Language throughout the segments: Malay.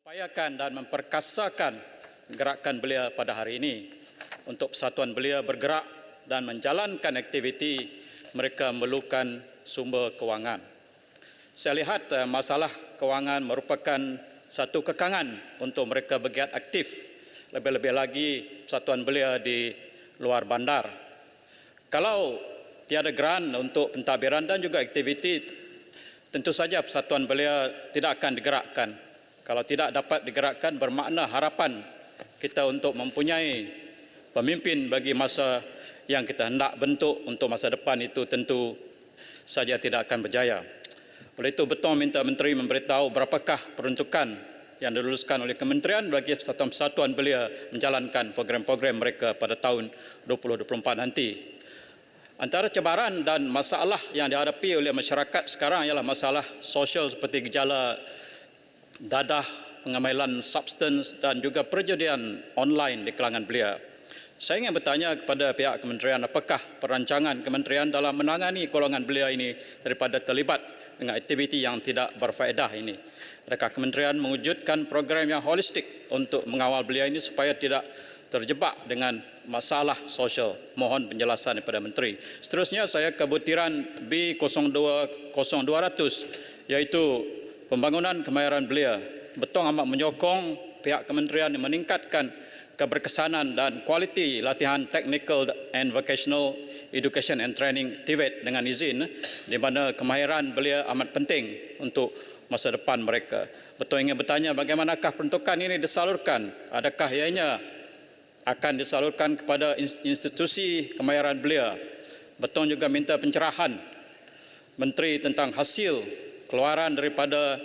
Upayakan dan memperkasakan gerakan belia pada hari ini untuk persatuan belia bergerak dan menjalankan aktiviti mereka memerlukan sumber kewangan. Saya lihat masalah kewangan merupakan satu kekangan untuk mereka bergiat aktif, lebih-lebih lagi persatuan belia di luar bandar. Kalau tiada geran untuk pentadbiran dan juga aktiviti, tentu saja persatuan belia tidak akan digerakkan. Kalau tidak dapat digerakkan, bermakna harapan kita untuk mempunyai pemimpin bagi masa yang kita hendak bentuk untuk masa depan itu tentu saja tidak akan berjaya. Oleh itu, betul minta Menteri memberitahu berapakah peruntukan yang diluluskan oleh Kementerian bagi persatuan-persatuan belia menjalankan program-program mereka pada tahun 2024 nanti. Antara cabaran dan masalah yang dihadapi oleh masyarakat sekarang ialah masalah sosial seperti gejala dadah, pengamailan substans dan juga perjudian online di kalangan belia. Saya ingin bertanya kepada pihak kementerian, apakah perancangan kementerian dalam menangani golongan belia ini daripada terlibat dengan aktiviti yang tidak berfaedah ini? Adakah kementerian mewujudkan program yang holistik untuk mengawal belia ini supaya tidak terjebak dengan masalah sosial? Mohon penjelasan daripada menteri. Seterusnya saya ke butiran B0200 iaitu pembangunan kemahiran belia. Betul amat menyokong pihak kementerian yang meningkatkan keberkesanan dan kualiti latihan technical and vocational education and training TVET dengan izin, di mana kemahiran belia amat penting untuk masa depan mereka. Betul ingin bertanya bagaimanakah peruntukan ini disalurkan? Adakah ianya akan disalurkan kepada institusi kemahiran belia? Betul juga minta pencerahan menteri tentang hasil keluaran daripada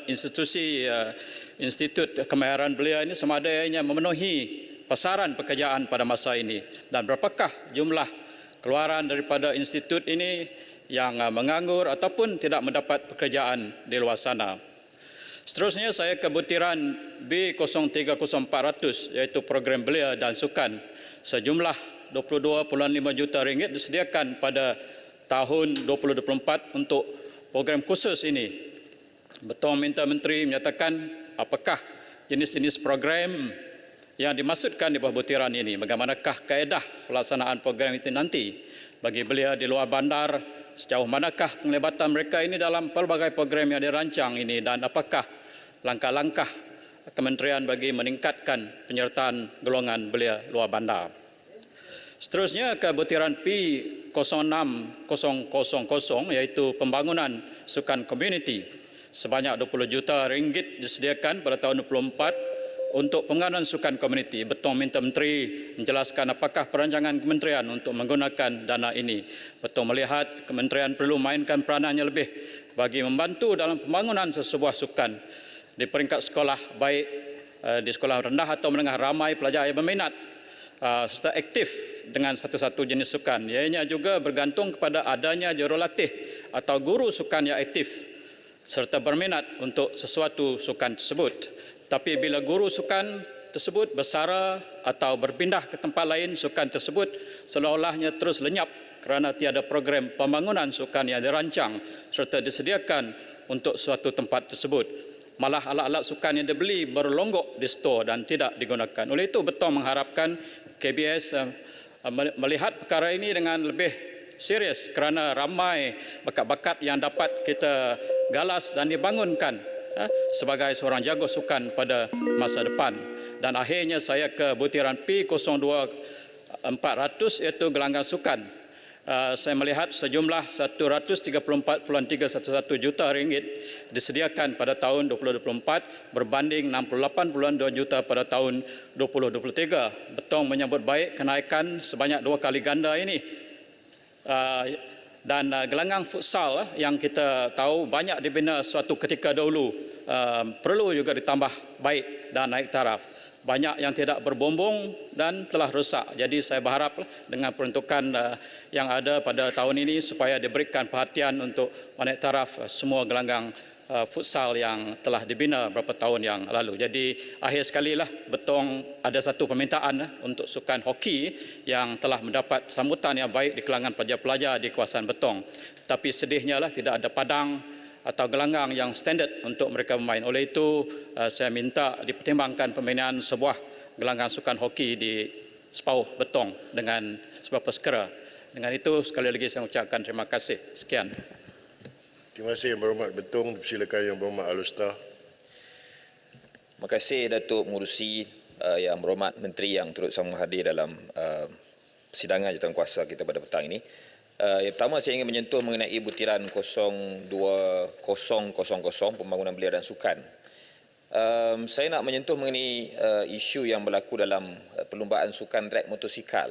institut kemahiran belia ini sama ada ianya memenuhi pasaran pekerjaan pada masa ini, dan berapakah jumlah keluaran daripada institut ini yang menganggur ataupun tidak mendapat pekerjaan di luar sana. Seterusnya saya ke butiran B030400 iaitu program belia dan sukan. Sejumlah 22.5 juta ringgit disediakan pada tahun 2024 untuk program khusus ini. Betul minta menteri menyatakan apakah jenis-jenis program yang dimaksudkan di bawah butiran ini, bagaimanakah kaedah pelaksanaan program itu nanti bagi belia di luar bandar, sejauh manakah penglibatan mereka ini dalam pelbagai program yang dirancang ini, dan apakah langkah-langkah kementerian bagi meningkatkan penyertaan golongan belia luar bandar. Seterusnya ke butiran P06000 iaitu pembangunan sukan komuniti. Sebanyak 20 juta ringgit disediakan pada tahun 2024 untuk pembangunan sukan komuniti. Betul minta menteri menjelaskan apakah perancangan kementerian untuk menggunakan dana ini. Betul melihat kementerian perlu mainkan peranannya lebih bagi membantu dalam pembangunan sesebuah sukan di peringkat sekolah, baik di sekolah rendah atau menengah. Ramai pelajar yang berminat serta aktif dengan satu-satu jenis sukan. Ianya juga bergantung kepada adanya jurulatih atau guru sukan yang aktif serta berminat untuk sesuatu sukan tersebut. Tapi bila guru sukan tersebut bersara atau berpindah ke tempat lain, sukan tersebut seolah-olahnya terus lenyap kerana tiada program pembangunan sukan yang dirancang serta disediakan untuk suatu tempat tersebut. Malah alat-alat sukan yang dibeli berlonggok di stor dan tidak digunakan. Oleh itu, betul mengharapkan KBS melihat perkara ini dengan lebih serius kerana ramai bakat-bakat yang dapat kita galas dan dibangunkan sebagai seorang jago sukan pada masa depan. Dan akhirnya saya ke butiran P02400 iaitu gelanggang sukan. Saya melihat sejumlah 134.311 juta ringgit disediakan pada tahun 2024 berbanding 68.2 juta pada tahun 2023. Betul menyambut baik kenaikan sebanyak 2 kali ganda ini. Dan gelanggang futsal yang kita tahu banyak dibina suatu ketika dahulu perlu juga ditambah baik dan naik taraf. Banyak yang tidak berbumbung dan telah rusak. Jadi saya berharap dengan peruntukan yang ada pada tahun ini supaya diberikan perhatian untuk naik taraf semua gelanggang futsal yang telah dibina beberapa tahun yang lalu. Jadi akhir sekali lah, betul ada satu permintaan untuk sukan hoki yang telah mendapat sambutan yang baik di kalangan pelajar-pelajar di kawasan Betong. Tapi sedihnya lah tidak ada padang atau gelanggang yang standard untuk mereka bermain. Oleh itu, saya minta dipertimbangkan pembinaan sebuah gelanggang sukan hoki di Sepauh Betong dengan sebuah persekera. Dengan itu, sekali lagi saya ucapkan terima kasih. Sekian. Terima kasih Yang Berhormat Betong. Silakan Yang Berhormat Alustar. Terima kasih Datuk Pengerusi, Yang Berhormat Menteri yang turut sama hadir dalam persidangan jawatankuasa kita pada petang ini. Yang pertama saya ingin menyentuh mengenai butiran 02000 pembangunan belia dan sukan. Saya nak menyentuh mengenai isu yang berlaku dalam perlumbaan sukan drag motosikal.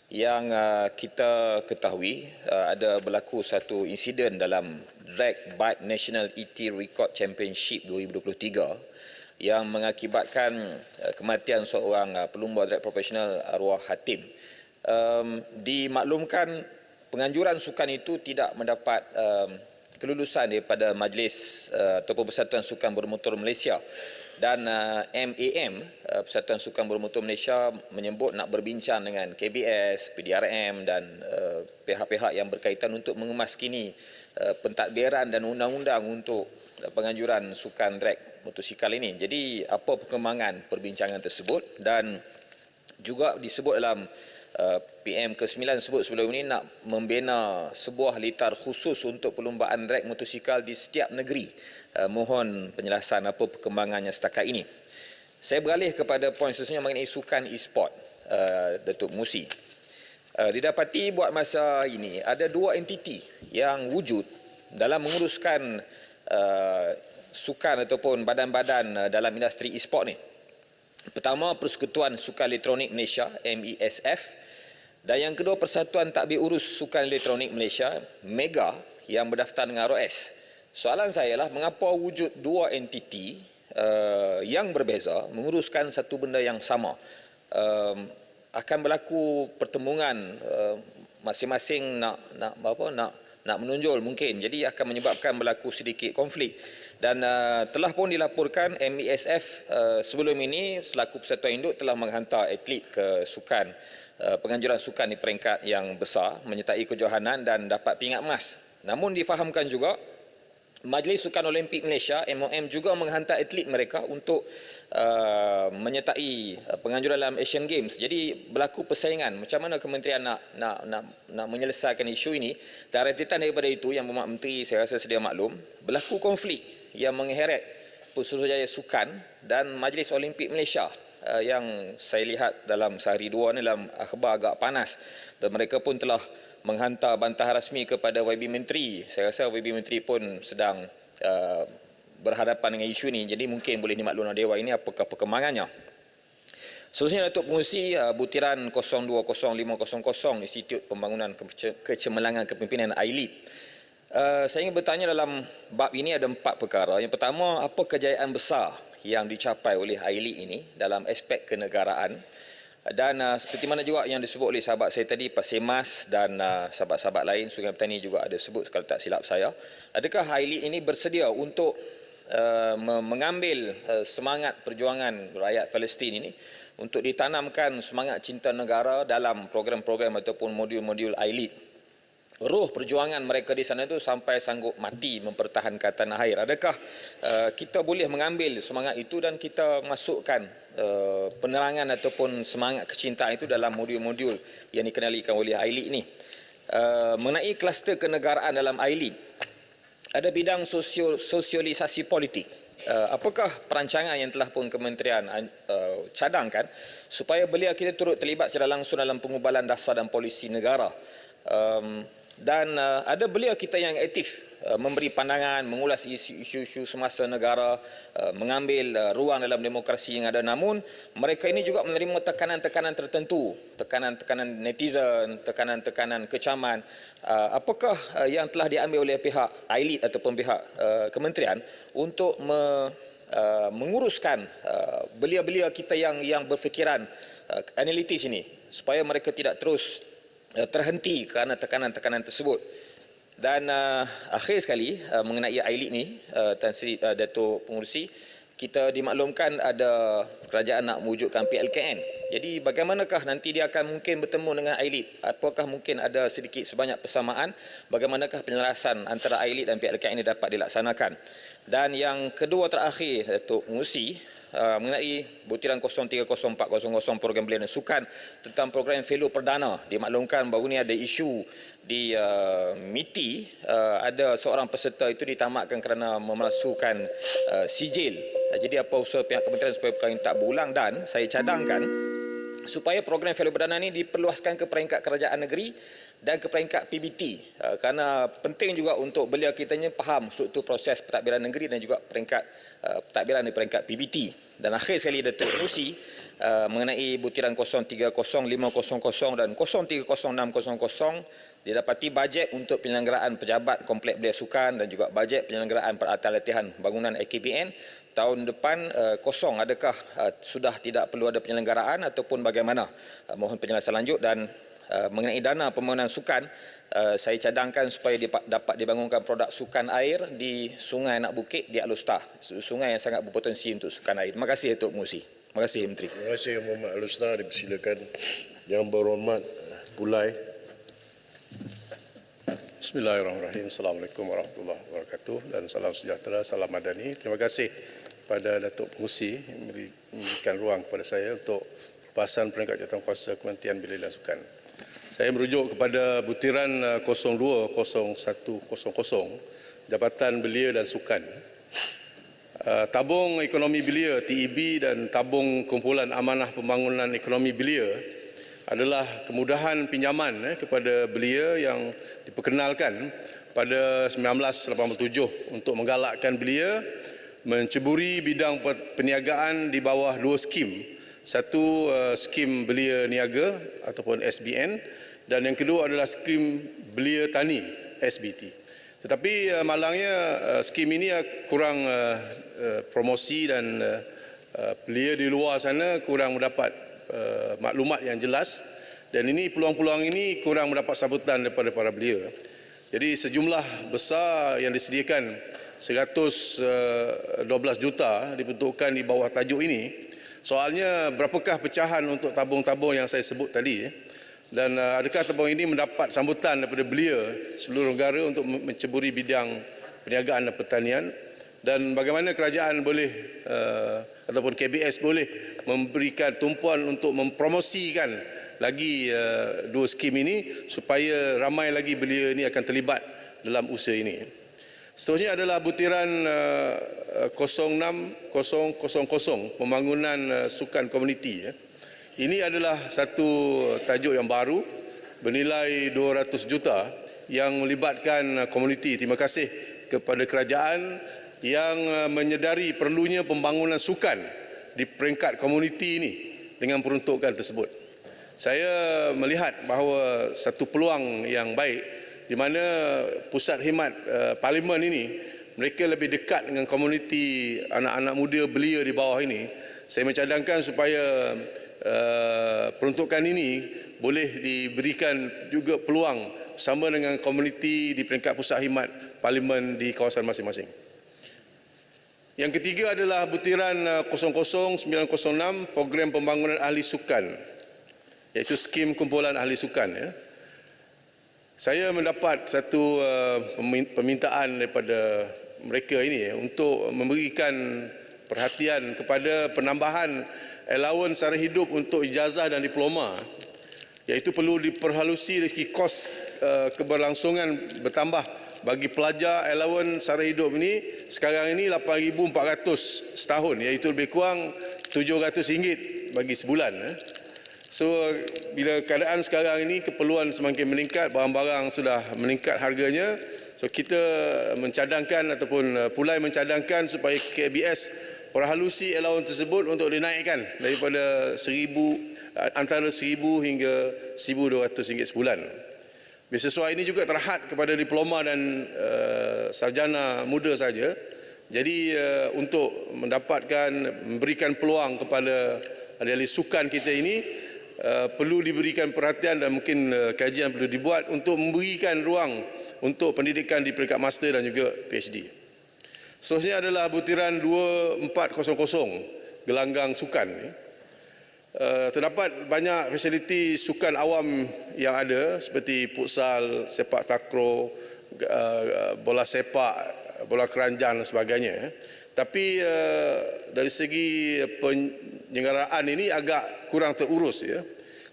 Yang kita ketahui ada berlaku satu insiden dalam Drag Bike National ET Record Championship 2023 yang mengakibatkan kematian seorang pelumba drag profesional arwah Hatim. Dimaklumkan penganjuran sukan itu tidak mendapat kelulusan daripada Majlis ataupun Persatuan Sukan Bermotor Malaysia, dan MAM Persatuan Sukan Bermotor Malaysia menyebut nak berbincang dengan KBS, PDRM dan pihak-pihak yang berkaitan untuk mengemaskini pentadbiran dan undang-undang untuk penganjuran sukan drag motosikal ini. Jadi apa perkembangan perbincangan tersebut, dan juga disebut dalam PM ke-9 sebut sebelum ini nak membina sebuah litar khusus untuk perlumbaan drag motosikal di setiap negeri. Mohon penjelasan apa perkembangannya setakat ini. Saya beralih kepada poin seterusnya mengenai sukan e-sport, Datuk Musi. Didapati buat masa ini ada dua entiti yang wujud dalam menguruskan sukan ataupun badan-badan dalam industri e-sport ni. Pertama, Persekutuan Sukan Elektronik Malaysia, MESF, dan yang kedua, Persatuan Tadbir Urus Sukan Elektronik Malaysia, MEGA, yang berdaftar dengan ROS. Soalan saya lah, mengapa wujud dua entiti yang berbeza menguruskan satu benda yang sama? Akan berlaku pertembungan masing-masing nak menonjol mungkin, jadi akan menyebabkan berlaku sedikit konflik. Dan telah pun dilaporkan MESF sebelum ini selaku persatuan induk telah menghantar atlet ke sukan, penganjuran sukan di peringkat yang besar menyertai kejohanan dan dapat pingat emas. Namun difahamkan juga Majlis Sukan Olimpik Malaysia MOM juga menghantar atlet mereka untuk menyertai penganjuran dalam Asian Games. Jadi berlaku persaingan. Macam mana kementerian nak menyelesaikan isu ini? Dan rentetan daripada itu, Yang Berhormat Menteri saya rasa sedia maklum, berlaku konflik yang mengheret Pusuruhanjaya Sukan dan Majlis Olimpik Malaysia yang saya lihat dalam sehari dua ni dalam akhbar agak panas, dan mereka pun telah menghantar bantahan rasmi kepada YB Menteri. Saya rasa YB Menteri pun sedang berhadapan dengan isu ini, jadi mungkin boleh dimaklum oleh Dewan ini apakah perkembangannya. Seterusnya Datuk Pengerusi, butiran 020500 Institut Pembangunan Kecemerlangan Kepimpinan ILEAD. Saya ingin bertanya dalam bab ini ada 4 perkara. Yang pertama, apa kejayaan besar yang dicapai oleh ILEAD ini dalam aspek kenegaraan? Dan seperti mana juga yang disebut oleh sahabat saya tadi, Pasemas dan sahabat-sahabat lain, Sungai Petani juga ada sebut kalau tak silap saya. Adakah ILEAD ini bersedia untuk mengambil semangat perjuangan rakyat Palestin ini untuk ditanamkan semangat cinta negara dalam program-program ataupun modul-modul ILEAD? Roh perjuangan mereka di sana itu sampai sanggup mati mempertahankan tanah air. Adakah kita boleh mengambil semangat itu dan kita masukkan penerangan ataupun semangat kecintaan itu dalam modul-modul yang dikenalikan oleh ILEAD ini? Mengenai kluster kenegaraan dalam ILEAD, ada bidang sosialisasi politik. Apakah perancangan yang telah pun kementerian cadangkan supaya belia kita turut terlibat secara langsung dalam pengubalan dasar dan polisi negara? Dan ada belia kita yang aktif memberi pandangan, mengulas isu-isu semasa negara, mengambil ruang dalam demokrasi yang ada. Namun mereka ini juga menerima tekanan-tekanan tertentu, tekanan-tekanan netizen, tekanan-tekanan kecaman. Apakah yang telah diambil oleh pihak ILEAD ataupun pihak kementerian untuk menguruskan belia-belia kita yang berfikiran analitis ini supaya mereka tidak terus terhenti kerana tekanan-tekanan tersebut? Dan akhir sekali mengenai ILEAD ni, Tan Sri Datuk Pengerusi, kita dimaklumkan ada kerajaan nak mewujudkan PLKN. Jadi bagaimanakah nanti dia akan mungkin bertemu dengan AILID? Apakah mungkin ada sedikit sebanyak persamaan? Bagaimanakah penyelarasan antara AILID dan PLKN ini dapat dilaksanakan? Dan yang kedua terakhir, Datuk Pengerusi, mengenai butiran 030400 program belia dan sukan tentang program value perdana. Dimaklumkan baru ni ada isu di MITI, ada seorang peserta itu ditamatkan kerana memalsukan sijil. Jadi apa usaha pihak kementerian supaya perkara ini tak berulang, dan saya cadangkan supaya program value perdana ini diperluaskan ke peringkat kerajaan negeri dan ke peringkat PBT, kerana penting juga untuk belia kita ni faham struktur proses pentadbiran negeri dan juga peringkat pentadbiran di peringkat PBT. Dan akhir sekali, Datuk Pengerusi, mengenai butiran 030500 dan 030600 didapati bajet untuk penyelenggaraan pejabat komplek belia sukan dan juga bajet penyelenggaraan peralatan latihan bangunan AKBN tahun depan kosong. Adakah sudah tidak perlu ada penyelenggaraan ataupun bagaimana? Mohon penjelasan lanjut. Dan mengenai dana pembangunan sukan, saya cadangkan supaya dapat dibangunkan produk sukan air di Sungai Anak Bukit di Alustar, sungai yang sangat berpotensi untuk sukan air. Terima kasih, Datuk Pengerusi. Terima kasih, Menteri. Terima kasih Yang Berhormat Alustar. Dipersilakan Yang Berhormat Pulai. Bismillahirrahmanirrahim. Assalamualaikum warahmatullahi wabarakatuh dan salam sejahtera, salam madani. Terima kasih kepada Datuk Pengerusi yang memberikan ruang kepada saya untuk bahasan peringkat jawatankuasa Kementerian Belia dan Sukan. Saya merujuk kepada butiran 020100 Jabatan Belia dan Sukan. Tabung Ekonomi Belia TEB dan Tabung Kumpulan Amanah Pembangunan Ekonomi Belia adalah kemudahan pinjaman kepada belia yang diperkenalkan pada 1987 untuk menggalakkan belia menceburi bidang perniagaan di bawah dua skim. Satu skim belia niaga ataupun SBN, dan yang kedua adalah skim belia tani SBT. Tetapi malangnya skim ini kurang promosi dan belia di luar sana kurang mendapat maklumat yang jelas, dan ini peluang-peluang ini kurang mendapat sambutan daripada para belia. Jadi sejumlah besar yang disediakan 112 juta diperuntukkan di bawah tajuk ini. Soalnya berapakah pecahan untuk tabung-tabung yang saya sebut tadi, dan adakah tabung ini mendapat sambutan daripada belia seluruh negara untuk menceburi bidang perniagaan dan pertanian, dan bagaimana kerajaan boleh ataupun KBS boleh memberikan tumpuan untuk mempromosikan lagi dua skim ini supaya ramai lagi belia ini akan terlibat dalam usaha ini. Seterusnya adalah butiran 06000 pembangunan sukan komuniti. Ini adalah satu tajuk yang baru bernilai 200 juta yang melibatkan komuniti. Terima kasih kepada kerajaan yang menyedari perlunya pembangunan sukan di peringkat komuniti ini dengan peruntukan tersebut. Saya melihat bahawa satu peluang yang baik di mana pusat khidmat parlimen ini mereka lebih dekat dengan komuniti anak-anak muda belia di bawah ini. Saya mencadangkan supaya peruntukan ini boleh diberikan juga peluang bersama dengan komuniti di peringkat pusat khidmat parlimen di kawasan masing-masing. Yang ketiga adalah butiran 00906 program pembangunan ahli sukan, iaitu skim kumpulan ahli sukan. Saya mendapat satu permintaan daripada mereka ini untuk memberikan perhatian kepada penambahan allowance sara hidup untuk ijazah dan diploma, iaitu perlu diperhalusi dari segi kos keberlangsungan bertambah bagi pelajar. Allowance sara hidup ini sekarang ini 8,400 setahun, iaitu lebih kurang RM700 bagi sebulan. So bila keadaan sekarang ini keperluan semakin meningkat, barang-barang sudah meningkat harganya, so kita mencadangkan ataupun Pulai mencadangkan supaya KBS perhalusi allowance tersebut untuk dinaikkan daripada antara RM1,000 hingga RM1,200 sebulan. Beasiswa ini juga terhad kepada diploma dan sarjana muda saja. Jadi untuk memberikan peluang kepada ahli sukan kita ini, perlu diberikan perhatian dan mungkin kajian perlu dibuat untuk memberikan ruang untuk pendidikan di peringkat master dan juga PhD. Seterusnya adalah butiran 2400 gelanggang sukan. Terdapat banyak fasiliti sukan awam yang ada seperti futsal, sepak takraw, bola sepak, bola keranjang dan sebagainya. Tapi dari segi penyelenggaraan ini agak kurang terurus ya.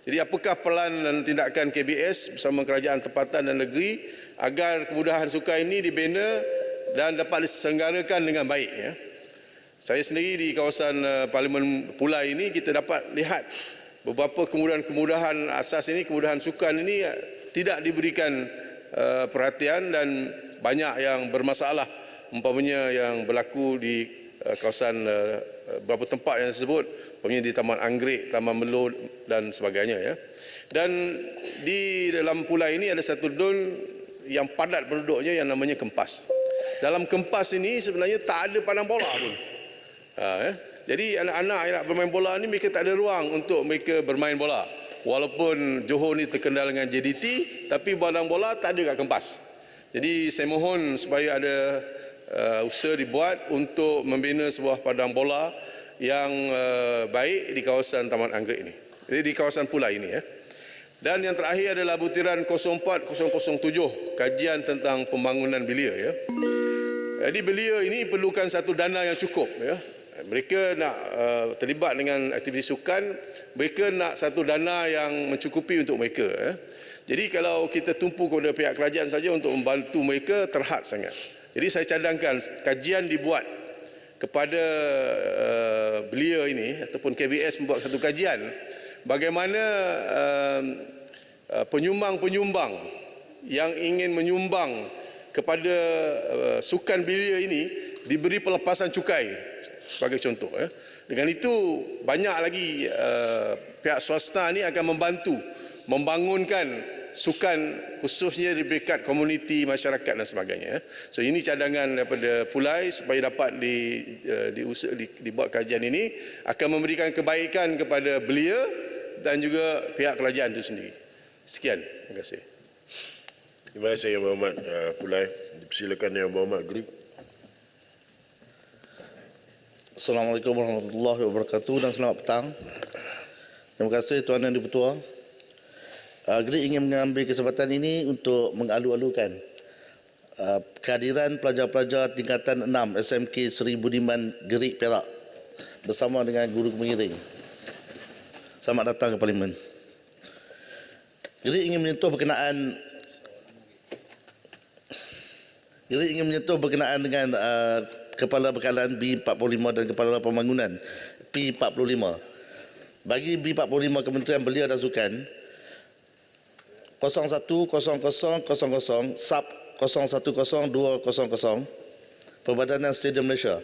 Jadi apakah pelan dan tindakan KBS bersama kerajaan tempatan dan negeri agar kemudahan sukan ini dibina dan dapat diselenggarakan dengan baik ya. Saya sendiri di kawasan Parlimen Pulai ini kita dapat lihat beberapa kemudahan-kemudahan asas ini, kemudahan sukan ini tidak diberikan perhatian dan banyak yang bermasalah. Umpamanya yang berlaku di kawasan beberapa tempat yang disebut, umpamanya di Taman Anggrek, Taman Melo dan sebagainya ya. Dan di dalam Pulai ini ada satu dun yang padat penduduknya yang namanya Kempas. Dalam Kempas ini sebenarnya tak ada padang bola pun. Jadi anak-anak yang nak bermain bola ni mereka tak ada ruang untuk mereka bermain bola. Walaupun Johor ni terkenal dengan JDT, tapi padang bola tak ada kat Kempas. Jadi saya mohon supaya ada usaha dibuat untuk membina sebuah padang bola yang baik di kawasan Taman Anggrek ini. Jadi di kawasan Pulai ini ya. Dan yang terakhir adalah butiran 04007, kajian tentang pembangunan belia ya. Jadi belia ini perlukan satu dana yang cukup ya. Mereka nak terlibat dengan aktiviti sukan, mereka nak satu dana yang mencukupi untuk mereka ya. Jadi kalau kita tumpu kepada pihak kerajaan saja untuk membantu mereka, terhad sangat. Jadi saya cadangkan kajian dibuat kepada belia ini ataupun KBS membuat satu kajian bagaimana penyumbang-penyumbang yang ingin menyumbang kepada sukan belia ini diberi pelepasan cukai sebagai contoh ya. Dengan itu banyak lagi pihak swasta ni akan membantu membangunkan sukan khususnya di peringkat komuniti, masyarakat dan sebagainya. So ini cadangan daripada Pulai supaya dapat dibuat kajian ini akan memberikan kebaikan kepada belia dan juga pihak kerajaan itu sendiri. Sekian, terima kasih. Terima kasih Yang Berhormat Pulai. Dipersilakan Yang Berhormat Greek. Assalamualaikum warahmatullahi wabarakatuh dan selamat petang. Terima kasih Tuan Yang Di-Pertua. Greek ingin mengambil kesempatan ini untuk mengalu-alukan kehadiran pelajar-pelajar tingkatan 6 SMK Seri Budiman Greek Perak bersama dengan guru pengiring. Selamat datang ke Parlimen. Greek ingin menyentuh berkenaan dengan Kepala Bekalan B45 dan Kepala Pembangunan P45. Bagi B45 Kementerian Belia dan Sukan 010000 sub 010200 Perbadanan Stadium Malaysia.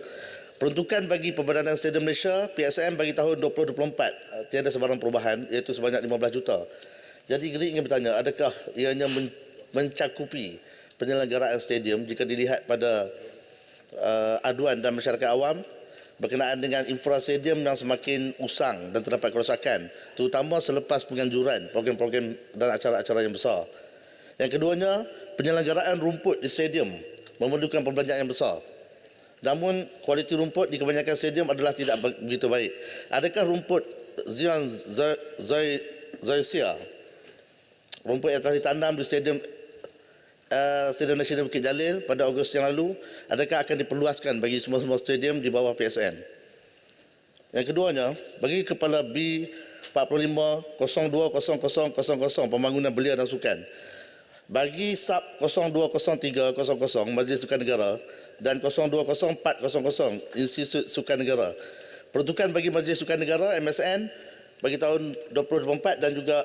Peruntukan bagi Perbadanan Stadium Malaysia PSM bagi tahun 2024 tiada sebarang perubahan iaitu sebanyak 15 juta. Jadi Greek ingin bertanya, adakah ianya mencakupi penyelenggaraan stadium jika dilihat pada aduan dan masyarakat awam berkenaan dengan infra stadium yang semakin usang dan terdapat kerosakan, terutama selepas penganjuran program-program dan acara-acara yang besar. Yang keduanya, penyelenggaraan rumput di stadium memerlukan perbelanjaan yang besar. Namun, kualiti rumput di kebanyakan stadium adalah tidak begitu baik. Adakah rumput Zion Zoysia, rumput yang telah ditanam di Stadium Nasional Bukit Jalil pada Ogos yang lalu, adakah akan diperluaskan bagi semua-semua stadium di bawah PSN? Yang keduanya, bagi Kepala B45 020000 Pembangunan Belia dan Sukan, bagi SAP 0203000 Majlis Sukan Negara dan 020400 Institut Sukan Negara, peruntukan bagi Majlis Sukan Negara MSN bagi tahun 2024 dan juga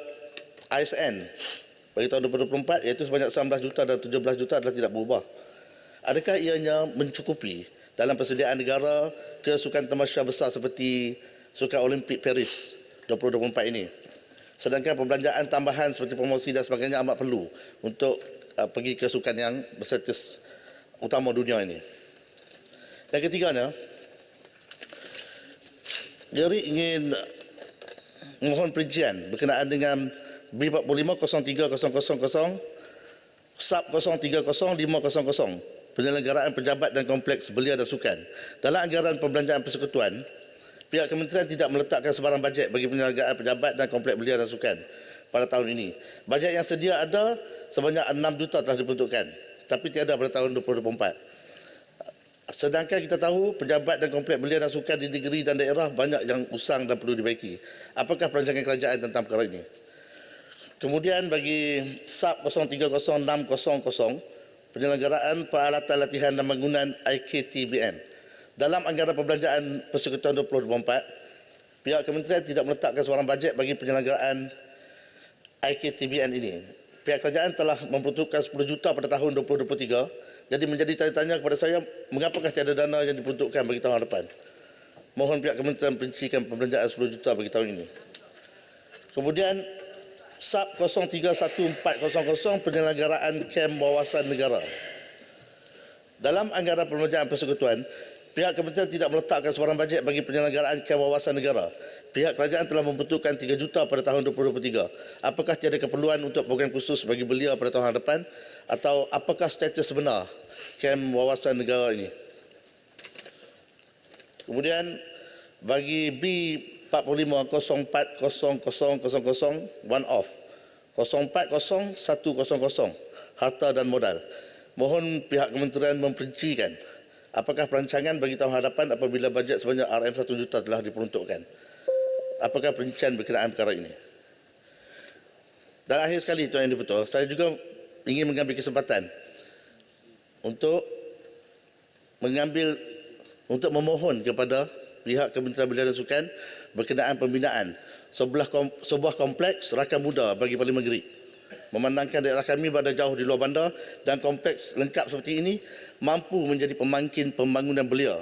ASN bagi tahun 2024 iaitu sebanyak 19 juta dan 17 juta adalah tidak berubah. Adakah ianya mencukupi dalam persediaan negara ke sukan tamasya besar seperti Sukan Olimpik Paris 2024 ini? Sedangkan perbelanjaan tambahan seperti promosi dan sebagainya amat perlu untuk pergi ke sukan yang berstatus utama dunia ini. Yang ketiganya, Geri ingin mohon perincian berkenaan dengan B45 0300 SAP 030500 penyelenggaraan pejabat dan kompleks belia dan sukan. Dalam anggaran pembelanjaan persekutuan, pihak kementerian tidak meletakkan sebarang bajet bagi penyelenggaraan pejabat dan kompleks belia dan sukan pada tahun ini. Bajet yang sedia ada sebanyak 6 juta telah diperuntukkan, tapi tiada pada tahun 2024. Sedangkan kita tahu pejabat dan kompleks belia dan sukan di negeri dan daerah banyak yang usang dan perlu dibaiki. Apakah perancangan kerajaan tentang perkara ini? Kemudian bagi SAP 030600 penyelenggaraan peralatan latihan dan bangunan IKTBN. Dalam anggaran pembelanjaan persekutuan 2024, pihak kementerian tidak meletakkan sebarang bajet bagi penyelenggaraan IKTBN ini. Pihak kerajaan telah memperuntukkan 10 juta pada tahun 2023. Jadi menjadi tanya-tanya kepada saya, mengapakah tiada dana yang diperuntukkan bagi tahun depan? Mohon pihak kementerian perincikan pembelanjaan 10 juta bagi tahun ini. Kemudian SAP 031400 penyelenggaraan kem wawasan negara. Dalam anggaran pembelanjaan persekutuan, pihak kementerian tidak meletakkan sebarang bajet bagi penyelenggaraan kem wawasan negara. Pihak kerajaan telah membutuhkan 3 juta pada tahun 2023. Apakah tiada keperluan untuk program khusus bagi belia pada tahun depan? Atau apakah status sebenar kem wawasan negara ini? Kemudian bagi B45040000 one off 040100 harta dan modal. Mohon pihak kementerian memperincikan apakah perancangan bagi tahun hadapan apabila bajet sebanyak RM1 juta telah diperuntukkan. Apakah perincian berkenaan perkara ini? Dan akhir sekali Tuan Yang Dipertua, saya juga ingin mengambil kesempatan untuk memohon kepada pihak Kementerian Belia dan Sukan berkenaan pembinaan sebuah kompleks rakan muda bagi Parlimen Gerik. Memandangkan daerah kami berada jauh di luar bandar dan kompleks lengkap seperti ini mampu menjadi pemangkin pembangunan belia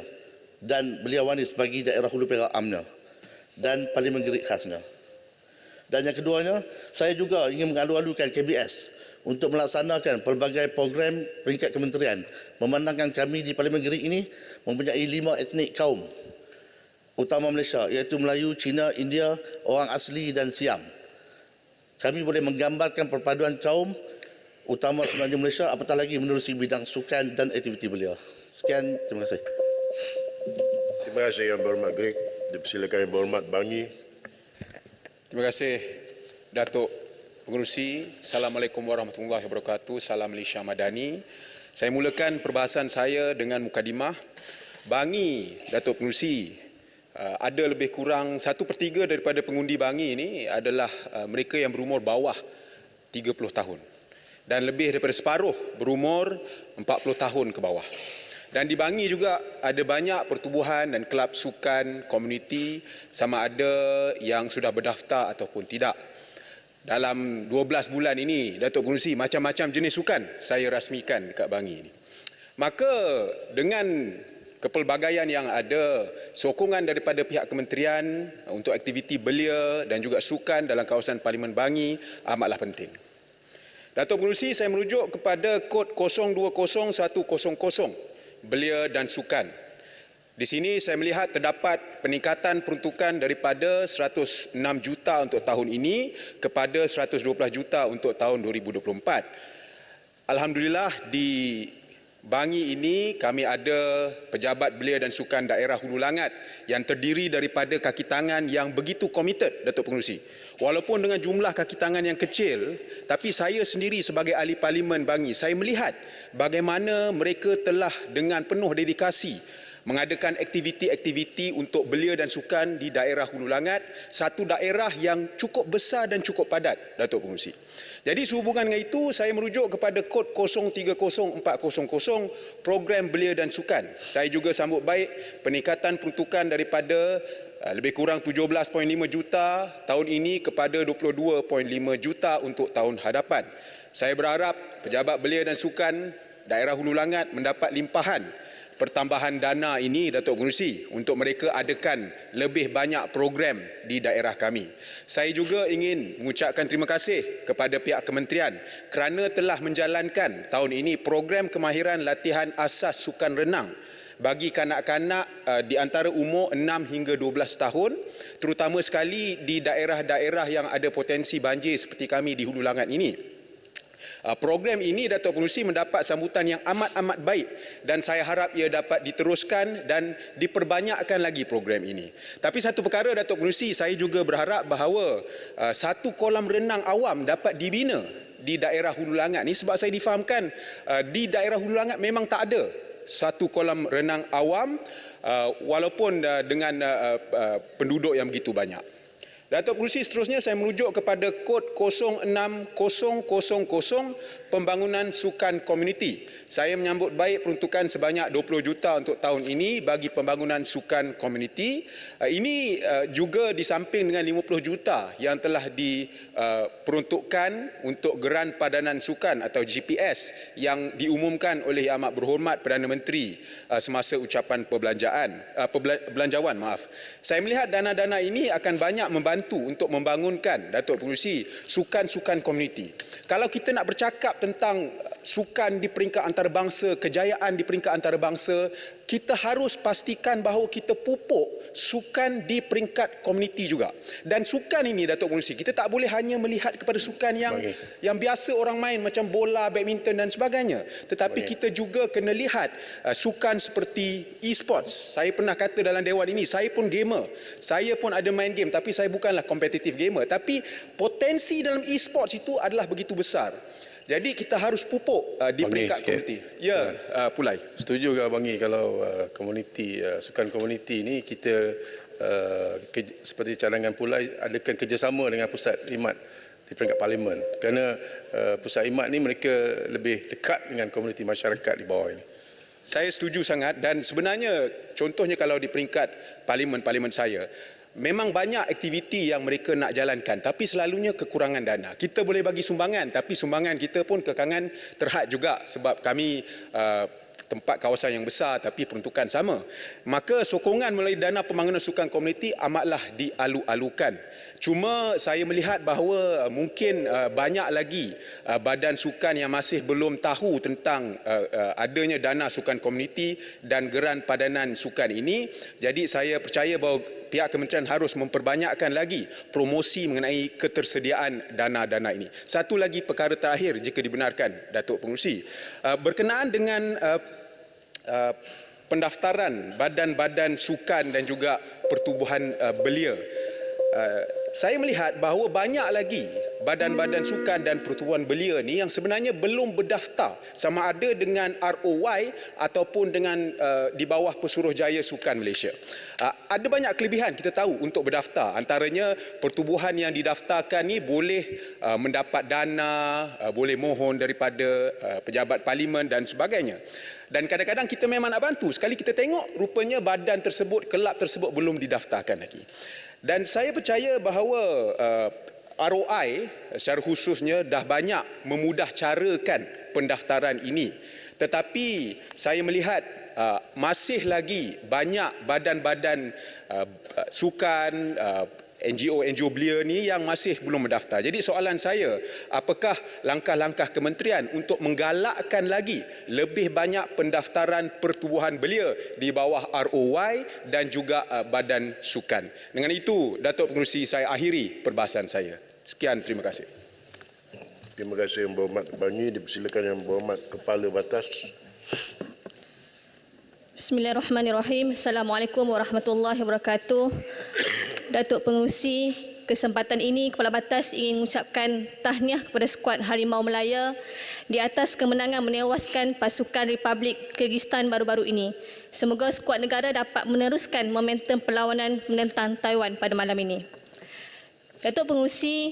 dan belia wanis bagi daerah Hulu Perak amnya dan Parlimen Gerik khasnya. Dan yang keduanya, saya juga ingin mengalu-alukan KBS untuk melaksanakan pelbagai program peringkat kementerian. Memandangkan kami di Parlimen Gerik ini mempunyai 5 etnik kaum utama Malaysia, iaitu Melayu, Cina, India, orang asli dan Siam. Kami boleh menggambarkan perpaduan kaum utama sebenarnya Malaysia, apatah lagi menerusi bidang sukan dan aktiviti belia. Sekian, terima kasih. Terima kasih Yang Berhormat Greg. Dipersilakan Yang Berhormat Bangi. Terima kasih Datuk Pengerusi. Assalamualaikum warahmatullahi wabarakatuh. Salam Malaysia Madani. Saya mulakan perbahasan saya dengan mukadimah. Bangi, Datuk Pengerusi, ada lebih kurang 1/3 daripada pengundi Bangi ini adalah mereka yang berumur bawah 30 tahun. Dan lebih daripada separuh berumur 40 tahun ke bawah. Dan di Bangi juga ada banyak pertubuhan dan kelab sukan komuniti, sama ada yang sudah berdaftar ataupun tidak. Dalam 12 bulan ini, Datuk Pengerusi, macam-macam jenis sukan saya rasmikan dekat Bangi ini. Maka dengan kepelbagaian yang ada, sokongan daripada pihak kementerian untuk aktiviti belia dan juga sukan dalam kawasan Parlimen Bangi amatlah penting. Datuk Pengerusi, saya merujuk kepada kod 020100 belia dan sukan. Di sini saya melihat terdapat peningkatan peruntukan daripada 106 juta untuk tahun ini kepada 112 juta untuk tahun 2024. Alhamdulillah di Bangi ini kami ada pejabat belia dan sukan daerah Hulu Langat yang terdiri daripada kaki tangan yang begitu komited, Datuk Pengerusi. Walaupun dengan jumlah kaki tangan yang kecil, tapi saya sendiri sebagai ahli parlimen Bangi, saya melihat bagaimana mereka telah dengan penuh dedikasi mengadakan aktiviti-aktiviti untuk belia dan sukan di daerah Hulu Langat, satu daerah yang cukup besar dan cukup padat, Datuk Pengerusi. Jadi sehubungan dengan itu, saya merujuk kepada kod 030400 program belia dan sukan. Saya juga sambut baik peningkatan peruntukan daripada lebih kurang 17.5 juta tahun ini kepada 22.5 juta untuk tahun hadapan. Saya berharap pejabat belia dan sukan daerah Hulu Langat mendapat limpahan pertambahan dana ini, Datuk Pengerusi, untuk mereka adakan lebih banyak program di daerah kami. Saya juga ingin mengucapkan terima kasih kepada pihak kementerian kerana telah menjalankan tahun ini program kemahiran latihan asas sukan renang bagi kanak-kanak di antara umur 6 hingga 12 tahun, terutama sekali di daerah-daerah yang ada potensi banjir seperti kami di Hulu Langat ini. Program ini Datuk Pengerusi mendapat sambutan yang amat-amat baik dan saya harap ia dapat diteruskan dan diperbanyakkan lagi program ini. Tapi satu perkara Datuk Pengerusi, saya juga berharap bahawa satu kolam renang awam dapat dibina di daerah Hulu Langat ni, sebab saya difahamkan di daerah Hulu Langat memang tak ada satu kolam renang awam walaupun dengan penduduk yang begitu banyak. Datuk Pengerusi, seterusnya saya merujuk kepada kod 06000 pembangunan sukan komuniti. Saya menyambut baik peruntukan sebanyak 20 juta untuk tahun ini bagi pembangunan sukan komuniti. Ini juga di samping dengan 50 juta yang telah diperuntukkan untuk geran padanan sukan atau GPS yang diumumkan oleh Yang Amat Berhormat Perdana Menteri semasa ucapan belanjawan. Saya melihat dana-dana ini akan banyak membantu untuk membangunkan, Datuk Pengerusi, sukan-sukan komuniti. Kalau kita nak bercakap tentang sukan di peringkat antarabangsa, kejayaan di peringkat antarabangsa, kita harus pastikan bahawa kita pupuk sukan di peringkat komuniti juga. Dan sukan ini, Datuk Pengerusi, kita tak boleh hanya melihat kepada sukan yang biasa orang main macam bola, badminton dan sebagainya. Tetapi kita juga kena lihat sukan seperti e-sports. Saya pernah kata dalam dewan ini, saya pun gamer. Saya pun ada main game, tapi saya bukanlah kompetitif gamer. Tapi potensi dalam e-sports itu adalah begitu besar. Jadi kita harus pupuk di peringkat komuniti. Ya, Pulai. Setuju ke Bangi kalau komuniti, sukan komuniti ni kita seperti cadangan Pulai adakan kerjasama dengan Pusat Khidmat di peringkat parlimen. Kerana Pusat Khidmat ni mereka lebih dekat dengan komuniti masyarakat di bawah ini. Saya setuju sangat dan sebenarnya contohnya kalau di peringkat parlimen saya, memang banyak aktiviti yang mereka nak jalankan tapi selalunya kekurangan dana. Kita boleh bagi sumbangan tapi sumbangan kita pun kekangan terhad juga sebab kami tempat kawasan yang besar tapi peruntukan sama. Maka sokongan melalui dana pembangunan sukan komuniti amatlah dialu-alukan. Cuma saya melihat bahawa mungkin banyak lagi badan sukan yang masih belum tahu tentang adanya dana sukan komuniti dan geran padanan sukan ini. Jadi saya percaya bahawa pihak kementerian harus memperbanyakkan lagi promosi mengenai ketersediaan dana-dana ini. Satu lagi perkara terakhir jika dibenarkan, Datuk Pengerusi. Berkenaan dengan pendaftaran badan-badan sukan dan juga pertubuhan belia. Saya melihat bahawa banyak lagi badan-badan sukan dan pertubuhan belia ni yang sebenarnya belum berdaftar sama ada dengan ROY ataupun dengan di bawah Pesuruhjaya Sukan Malaysia. Ada banyak kelebihan kita tahu untuk berdaftar. Antaranya pertubuhan yang didaftarkan ni boleh mendapat dana, boleh mohon daripada pejabat parlimen dan sebagainya. Dan kadang-kadang kita memang nak bantu. Sekali kita tengok rupanya badan tersebut, kelab tersebut belum didaftarkan lagi. Dan saya percaya bahawa ROI secara khususnya dah banyak memudah carakan pendaftaran ini. Tetapi saya melihat masih lagi banyak badan-badan sukan, NGO belia ni yang masih belum mendaftar. Jadi soalan saya, apakah langkah-langkah kementerian untuk menggalakkan lagi lebih banyak pendaftaran pertubuhan belia di bawah ROY dan juga badan sukan. Dengan itu, Datuk Pengerusi, saya akhiri perbahasan saya. Sekian, terima kasih. Terima kasih Yang Berhormat Bangi. Dipersilakan Yang Berhormat Kepala Batas. Bismillahirrahmanirrahim. Assalamualaikum warahmatullahi wabarakatuh. Datuk Pengerusi, kesempatan ini Kepala Batas ingin mengucapkan tahniah kepada skuad Harimau Melaya di atas kemenangan menewaskan pasukan Republik Kyrgyzstan baru-baru ini. Semoga skuad negara dapat meneruskan momentum perlawanan menentang Taiwan pada malam ini. Datuk Pengerusi,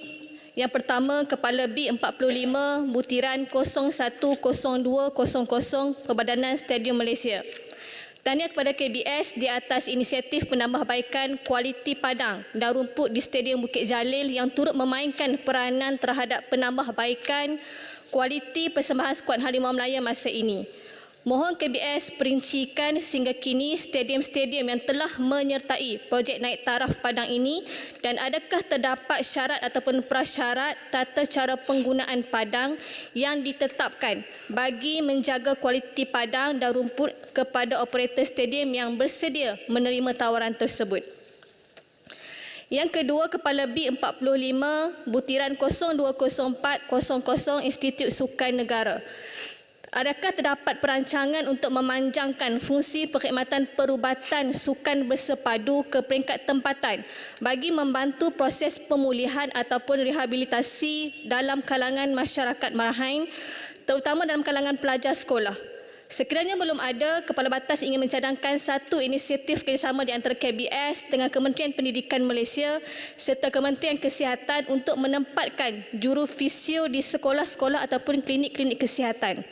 yang pertama, Kepala B45 Butiran 010200 Perbadanan Stadium Malaysia. Tahniah kepada KBS di atas inisiatif penambahbaikan kualiti padang dan rumput di Stadium Bukit Jalil yang turut memainkan peranan terhadap penambahbaikan kualiti persembahan skuad Harimau Melaya masa ini. Mohon KBS perincikan sehingga kini stadium-stadium yang telah menyertai projek naik taraf padang ini dan adakah terdapat syarat ataupun prasyarat tata cara penggunaan padang yang ditetapkan bagi menjaga kualiti padang dan rumput kepada operator stadium yang bersedia menerima tawaran tersebut. Yang kedua, Kepala B45 butiran 020400 Institut Sukan Negara. Adakah terdapat perancangan untuk memanjangkan fungsi perkhidmatan perubatan sukan bersepadu ke peringkat tempatan bagi membantu proses pemulihan ataupun rehabilitasi dalam kalangan masyarakat Marahin, terutama dalam kalangan pelajar sekolah? Sekiranya belum ada, Kepala Batas ingin mencadangkan satu inisiatif kerjasama di antara KBS dengan Kementerian Pendidikan Malaysia serta Kementerian Kesihatan untuk menempatkan juru fisio di sekolah-sekolah ataupun klinik-klinik kesihatan.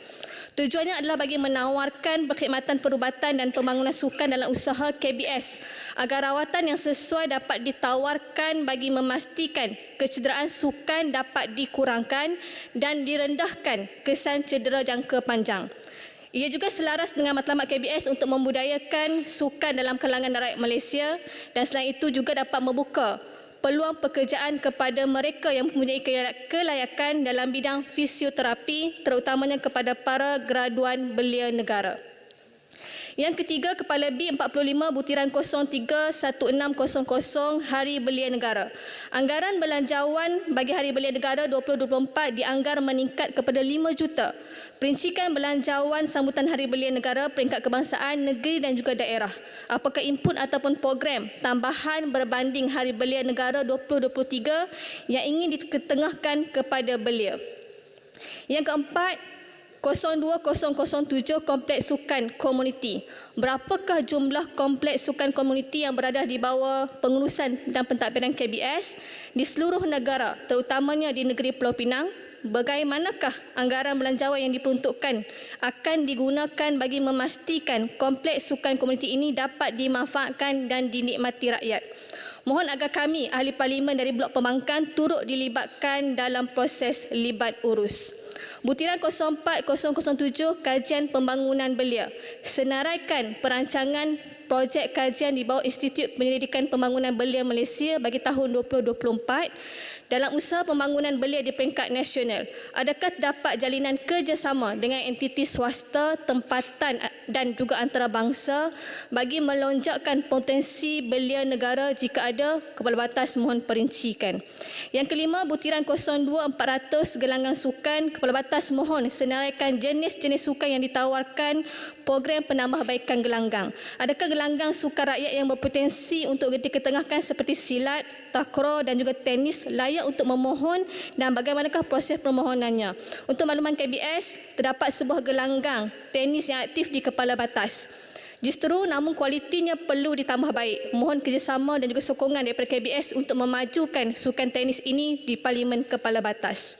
Tujuannya adalah bagi menawarkan perkhidmatan perubatan dan pembangunan sukan dalam usaha KBS agar rawatan yang sesuai dapat ditawarkan bagi memastikan kecederaan sukan dapat dikurangkan dan direndahkan kesan cedera jangka panjang. Ia juga selaras dengan matlamat KBS untuk membudayakan sukan dalam kalangan rakyat Malaysia dan selain itu juga dapat membuka peluang pekerjaan kepada mereka yang mempunyai kelayakan dalam bidang fisioterapi, terutamanya kepada para graduan belia negara. Yang ketiga, Kepala B45 butiran 031600 Hari Belia Negara. Anggaran belanjawan bagi Hari Belia Negara 2024 dianggar meningkat kepada 5 juta. Perincikan belanjawan sambutan Hari Belia Negara peringkat kebangsaan, negeri dan juga daerah. Apakah input ataupun program tambahan berbanding Hari Belia Negara 2023 yang ingin diketengahkan kepada belia? Yang keempat, 02007 Kompleks Sukan Komuniti. Berapakah jumlah kompleks sukan komuniti yang berada di bawah pengurusan dan pentadbiran KBS di seluruh negara, terutamanya di negeri Pulau Pinang? Bagaimanakah anggaran belanjawan yang diperuntukkan akan digunakan bagi memastikan kompleks sukan komuniti ini dapat dimanfaatkan dan dinikmati rakyat? Mohon agar kami, Ahli Parlimen dari Blok Pembangkang, turut dilibatkan dalam proses libat urus. Butiran 04007 Kajian Pembangunan Belia. Senaraikan perancangan projek kajian di bawah Institut Penyelidikan Pembangunan Belia Malaysia bagi tahun 2024 dalam usaha pembangunan belia di peringkat nasional. Adakah terdapat jalinan kerjasama dengan entiti swasta, tempatan dan juga antarabangsa bagi melonjakkan potensi belia negara? Jika ada, Kepala Batas mohon perincikan. Yang kelima, butiran 02400 Gelangan Sukan. Kepala Batas mohon senaraikan jenis-jenis sukan yang ditawarkan program penambahbaikan gelanggang. Adakah gelanggang sukan rakyat yang berpotensi untuk diketengahkan seperti silat, takraw dan juga tenis layak untuk memohon dan bagaimanakah proses permohonannya? Untuk makluman KBS, terdapat sebuah gelanggang tenis yang aktif di Kepala Batas. Justru namun kualitinya perlu ditambah baik. Mohon kerjasama dan juga sokongan daripada KBS untuk memajukan sukan tenis ini di Parlimen Kepala Batas.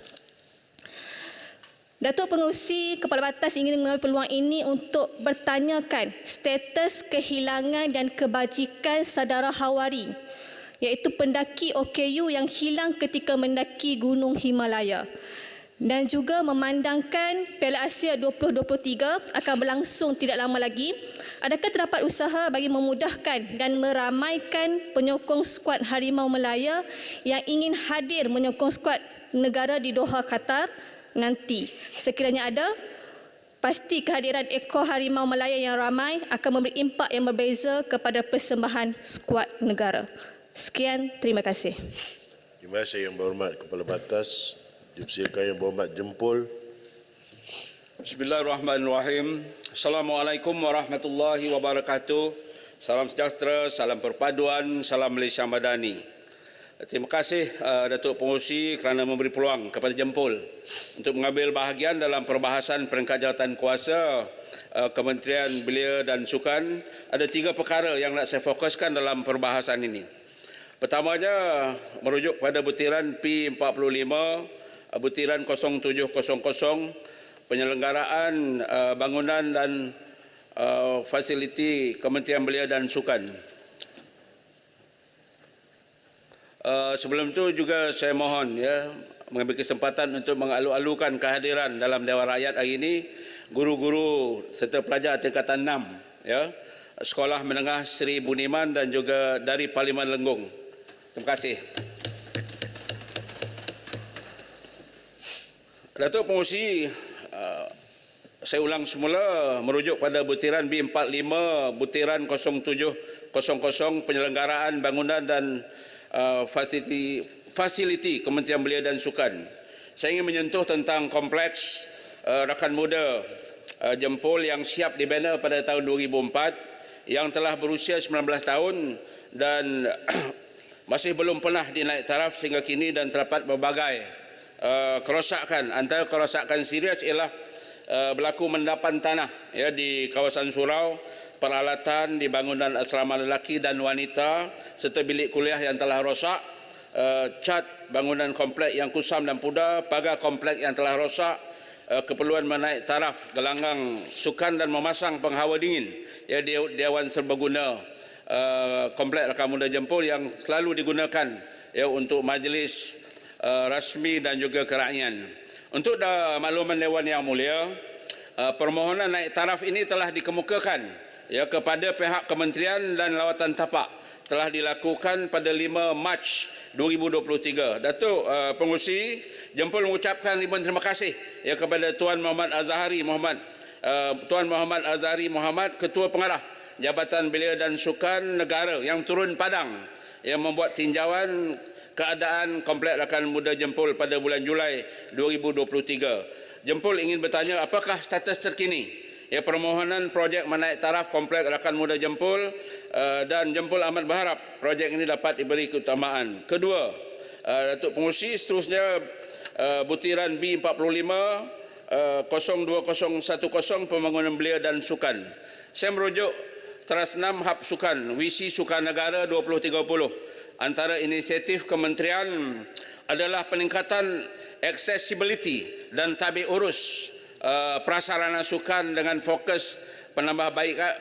Datuk Pengerusi Kepala Batas ingin mengambil peluang ini untuk bertanyakan status kehilangan dan kebajikan saudara Hawari, iaitu pendaki OKU yang hilang ketika mendaki Gunung Himalaya. Dan juga memandangkan Piala Asia 2023 akan berlangsung tidak lama lagi, adakah terdapat usaha bagi memudahkan dan meramaikan penyokong skuad Harimau Melaya yang ingin hadir menyokong skuad negara di Doha, Qatar nanti? Sekiranya ada, pasti kehadiran ekor Harimau Melaya yang ramai akan memberi impak yang berbeza kepada persembahan skuad negara. Sekian, terima kasih. Terima kasih Yang Berhormat Kepala Batas. Dipersilakan Yang Berhormat Jempol. Bismillahirrahmanirrahim. Assalamualaikum warahmatullahi wabarakatuh. Salam sejahtera, salam perpaduan, salam Malaysia Madani. Terima kasih Datuk Pengerusi kerana memberi peluang kepada Jempol untuk mengambil bahagian dalam perbahasan peringkat jawatan kuasa Kementerian Belia dan Sukan. Ada 3 perkara yang nak saya fokuskan dalam perbahasan ini. Pertamanya merujuk pada butiran P45, butiran 0700, penyelenggaraan bangunan dan fasiliti Kementerian Belia dan Sukan. Sebelum itu juga saya mohon mengambil kesempatan untuk mengalu-alukan kehadiran dalam Dewan Rakyat hari ini guru-guru serta pelajar tingkatan 6 Sekolah Menengah Seri Buniman dan juga dari Parlimen Lenggong. Terima kasih. Datuk Pengerusi, saya ulang semula merujuk pada butiran B45, butiran 0700 penyelenggaraan bangunan dan fasiliti Kementerian Belia dan Sukan. Saya ingin menyentuh tentang kompleks rakan muda Jempol yang siap dibina pada tahun 2004 yang telah berusia 19 tahun dan masih belum pernah dinaik taraf sehingga kini dan terdapat berbagai kerosakan. Antara kerosakan serius ialah berlaku mendapan tanah di kawasan surau, peralatan di bangunan asrama lelaki dan wanita serta bilik kuliah yang telah rosak, cat bangunan komplek yang kusam dan pudar, pagar komplek yang telah rosak, keperluan menaik taraf gelanggang sukan dan memasang penghawa dingin di Dewan Serbaguna komplek rakan muda Jempol yang selalu digunakan untuk majlis rasmi dan juga kerakyatan. Untuk makluman Dewan Yang Mulia, permohonan naik taraf ini telah dikemukakan kepada pihak kementerian dan lawatan tapak telah dilakukan pada 5 Mac 2023. Datuk Pengerusi Jempol mengucapkan ribuan terima kasih kepada Tuan Muhammad Azhari Muhammad, Ketua Pengarah Jabatan Belia dan Sukan Negara yang turun padang yang membuat tinjauan keadaan komplek rakan muda Jempol pada bulan Julai 2023. Jempol ingin bertanya apakah status terkini permohonan projek menaik taraf komplek rakan muda Jempol dan Jempol amat berharap projek ini dapat diberi keutamaan. Kedua, Datuk Pengerusi, seterusnya butiran B45 02010 pembangunan belia dan sukan. Saya merujuk Teras 6 Hab Sukan, Visi Sukan Negara 2030. Antara inisiatif kementerian adalah peningkatan accessibility dan tabik urus prasarana sukan dengan fokus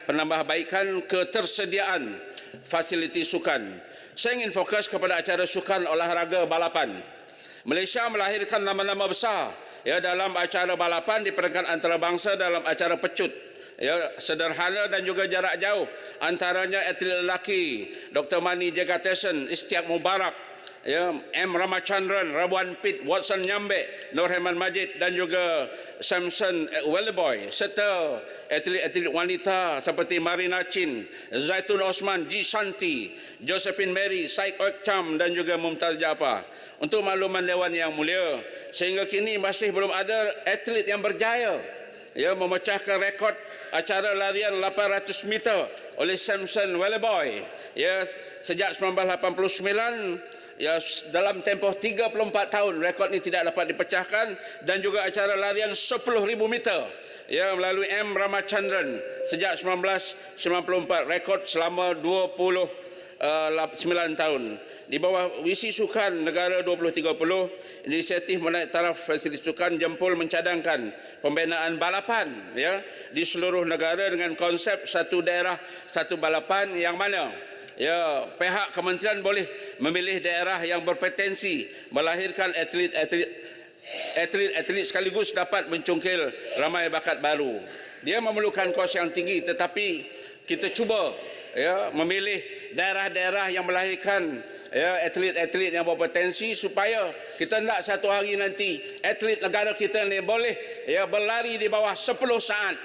penambahbaikan ketersediaan fasiliti sukan. Saya ingin fokus kepada acara sukan olahraga balapan. Malaysia melahirkan nama-nama besar dalam acara balapan di peringkat antarabangsa dalam acara pecut. Sederhana dan juga jarak jauh, antaranya atlet lelaki Dr. Mani Jagatesan, Istiak Mubarak, M. Ramachandran, Rabuan Pit, Watson Nyambe, Nur Heman Majid dan juga Samson Welleboy serta atlet-atlet wanita seperti Marina Chin, Zaitun Osman, Ji Shanti, Josephine Mary, Saik Oek Cham dan juga Mumtaz Jaafar. Untuk makluman Dewan Yang Mulia, sehingga kini masih belum ada atlet yang berjaya memecahkan rekod acara larian 800 meter oleh Samson Welleboy sejak 1989 dalam tempoh 34 tahun rekod ini tidak dapat dipecahkan, dan juga acara larian 10,000 meter melalui M. Ramachandran sejak 1994, rekod selama 29 tahun. Di bawah Visi Sukan Negara 2030, inisiatif menaik taraf fasiliti sukan Jempol mencadangkan pembinaan balapan di seluruh negara dengan konsep satu daerah satu balapan, yang mana pihak kementerian boleh memilih daerah yang berpotensi melahirkan atlet sekaligus dapat mencungkil ramai bakat baru. Dia memerlukan kos yang tinggi, tetapi kita cuba memilih daerah-daerah yang melahirkan atlet-atlet yang berpotensi supaya kita nak satu hari nanti atlet negara kita ni boleh berlari di bawah 10 saat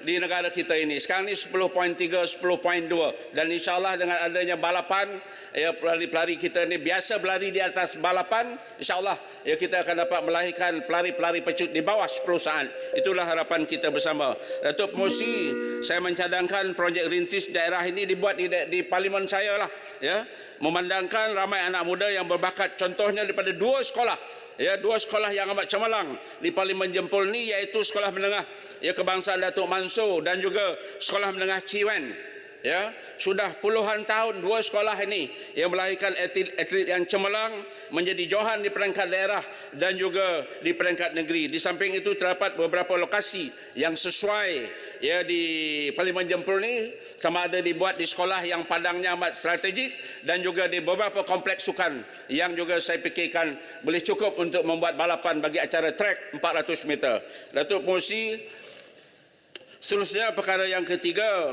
di negara kita ini. Sekarang ni 10.3, 10.2, dan insyaAllah dengan adanya balapan pelari-pelari kita ni biasa berlari di atas balapan, insyaAllah kita akan dapat melahirkan pelari-pelari pecut di bawah 10 saat. Itulah harapan kita bersama. Datuk Pengerusi, saya mencadangkan projek rintis daerah ini dibuat di parlimen saya lah, memandangkan ramai anak muda yang berbakat, contohnya daripada dua sekolah yang amat cemerlang di Parlimen Jempol ni, iaitu Sekolah Menengah Kebangsaan Datuk Mansur dan juga Sekolah Menengah Ciwen. Sudah puluhan tahun dua sekolah ini yang melahirkan atlet yang cemerlang menjadi johan di peringkat daerah dan juga di peringkat negeri. Di samping itu terdapat beberapa lokasi yang sesuai di Parlimen Jempol ini, sama ada dibuat di sekolah yang padangnya amat strategik dan juga di beberapa kompleks sukan yang juga saya fikirkan boleh cukup untuk membuat balapan bagi acara trek 400 meter. Datuk Pengerusi, seterusnya perkara yang ketiga,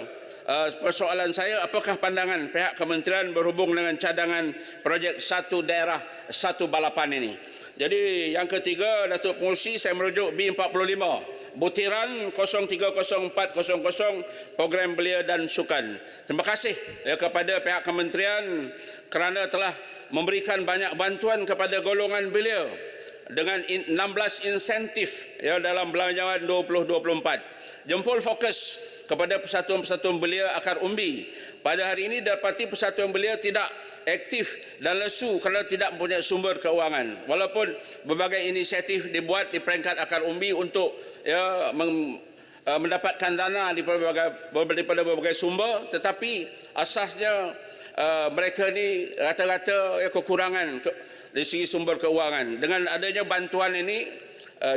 persoalan saya, apakah pandangan pihak kementerian berhubung dengan cadangan projek satu daerah satu balapan ini? Jadi yang ketiga, Datuk Pengerusi, saya merujuk B45, butiran 030400 program belia dan sukan. Terima kasih kepada pihak kementerian kerana telah memberikan banyak bantuan kepada golongan belia dengan 16 insentif dalam belanjawan 2024. Jempol fokus kepada persatuan-persatuan belia akar umbi. Pada hari ini dapati persatuan belia tidak aktif dan lesu kerana tidak mempunyai sumber keuangan. Walaupun berbagai inisiatif dibuat di peringkat akar umbi untuk mendapatkan dana daripada berbagai sumber, tetapi asasnya mereka ni rata-rata kekurangan dari segi sumber keuangan. Dengan adanya bantuan ini,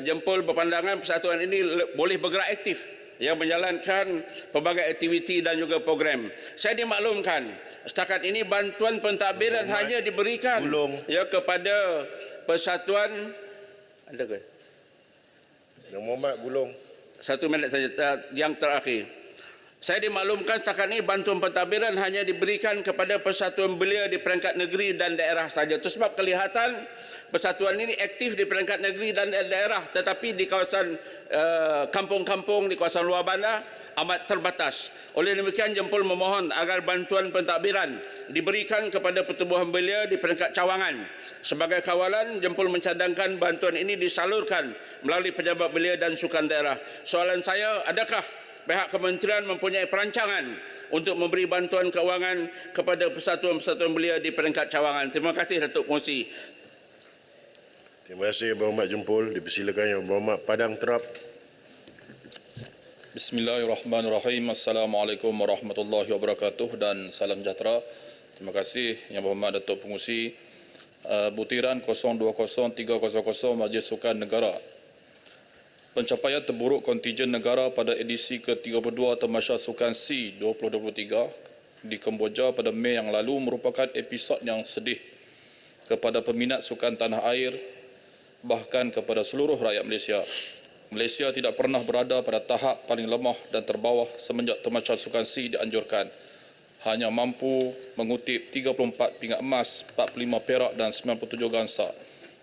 Jempol berpandangan persatuan ini boleh bergerak aktif yang menjalankan pelbagai aktiviti dan juga program. Saya dimaklumkan setakat ini bantuan pentadbiran hanya diberikan kepada persatuan Yang Muhammad Gulung. 1 minit saja yang terakhir. Saya dimaklumkan setakat ini bantuan pentadbiran hanya diberikan kepada persatuan belia di peringkat negeri dan daerah saja. Itu sebab kelihatan persatuan ini aktif di peringkat negeri dan daerah, tetapi di kawasan kampung-kampung, di kawasan luar bandar amat terbatas. Oleh demikian, Jempol memohon agar bantuan pentadbiran diberikan kepada pertubuhan belia di peringkat cawangan. Sebagai kawalan, Jempol mencadangkan bantuan ini disalurkan melalui pejabat belia dan sukan daerah. Soalan saya, adakah pihak kementerian mempunyai perancangan untuk memberi bantuan keuangan kepada persatuan-persatuan belia di peringkat cawangan? Terima kasih, Datuk Pengerusi. Terima kasih Yang Berhormat Jempol. Dipersilakan Yang Berhormat Padang Terap. Bismillahirrahmanirrahim. Assalamualaikum warahmatullahi wabarakatuh dan salam sejahtera. Terima kasih Yang Berhormat Datuk Pengerusi. Butiran 020300 Majlis Sukan Negara. Pencapaian terburuk kontingen negara pada edisi ke-32 Tamasya Sukan SEA 2023 di Kemboja pada Mei yang lalu merupakan episod yang sedih kepada peminat sukan tanah air, bahkan kepada seluruh rakyat Malaysia. Malaysia tidak pernah berada pada tahap paling lemah dan terbawah semenjak Tamasya Sukan SEA dianjurkan. Hanya mampu mengutip 34 pingat emas, 45 perak dan 97 gangsa.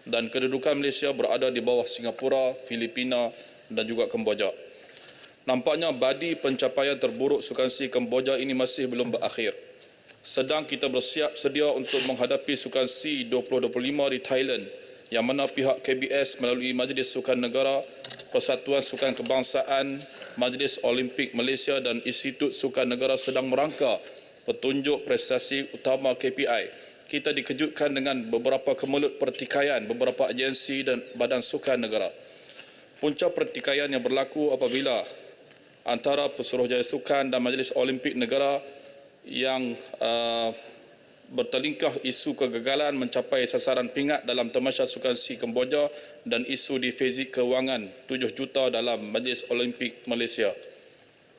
Dan kedudukan Malaysia berada di bawah Singapura, Filipina dan juga Kemboja. Nampaknya badi pencapaian terburuk Sukan SEA Kemboja ini masih belum berakhir. Sedang kita bersiap sedia untuk menghadapi Sukan SEA 2025 di Thailand, yang mana pihak KBS melalui Majlis Sukan Negara, Persatuan Sukan Kebangsaan, Majlis Olimpik Malaysia dan Institut Sukan Negara sedang merangka petunjuk prestasi utama KPI. Kita dikejutkan dengan beberapa kemelut pertikaian beberapa agensi dan badan sukan negara. Punca pertikaian yang berlaku apabila antara Pesuruhjaya Sukan dan Majlis Olimpik Negara yang bertelingkah isu kegagalan mencapai sasaran pingat dalam Tamasya Sukan SEA Kemboja dan isu defisit kewangan 7 juta dalam Majlis Olimpik Malaysia,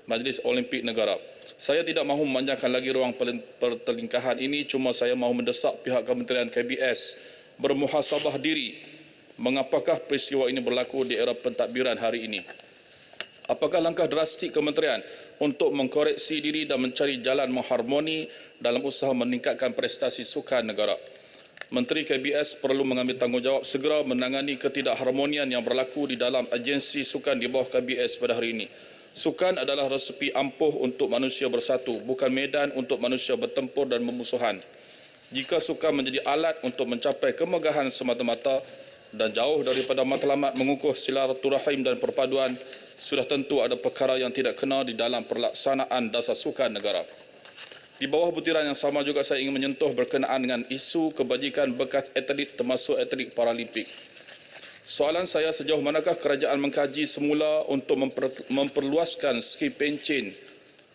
Majlis Olimpik Negara. Saya tidak mahu memanjangkan lagi ruang pertelingkahan ini, cuma saya mahu mendesak pihak Kementerian KBS bermuhasabah diri mengapakah peristiwa ini berlaku di era pentadbiran hari ini. Apakah langkah drastik Kementerian untuk mengkoreksi diri dan mencari jalan mengharmoni dalam usaha meningkatkan prestasi sukan negara? Menteri KBS perlu mengambil tanggungjawab segera menangani ketidakharmonian yang berlaku di dalam agensi sukan di bawah KBS pada hari ini. Sukan adalah resepi ampuh untuk manusia bersatu, bukan medan untuk manusia bertempur dan memusuhan. Jika sukan menjadi alat untuk mencapai kemegahan semata-mata dan jauh daripada matlamat mengukuh silaturahim dan perpaduan, sudah tentu ada perkara yang tidak kena di dalam pelaksanaan dasar sukan negara. Di bawah butiran yang sama juga saya ingin menyentuh berkenaan dengan isu kebajikan bekas atlet termasuk atlet Paralimpik. Soalan saya, sejauh manakah kerajaan mengkaji semula untuk memperluaskan skim pencen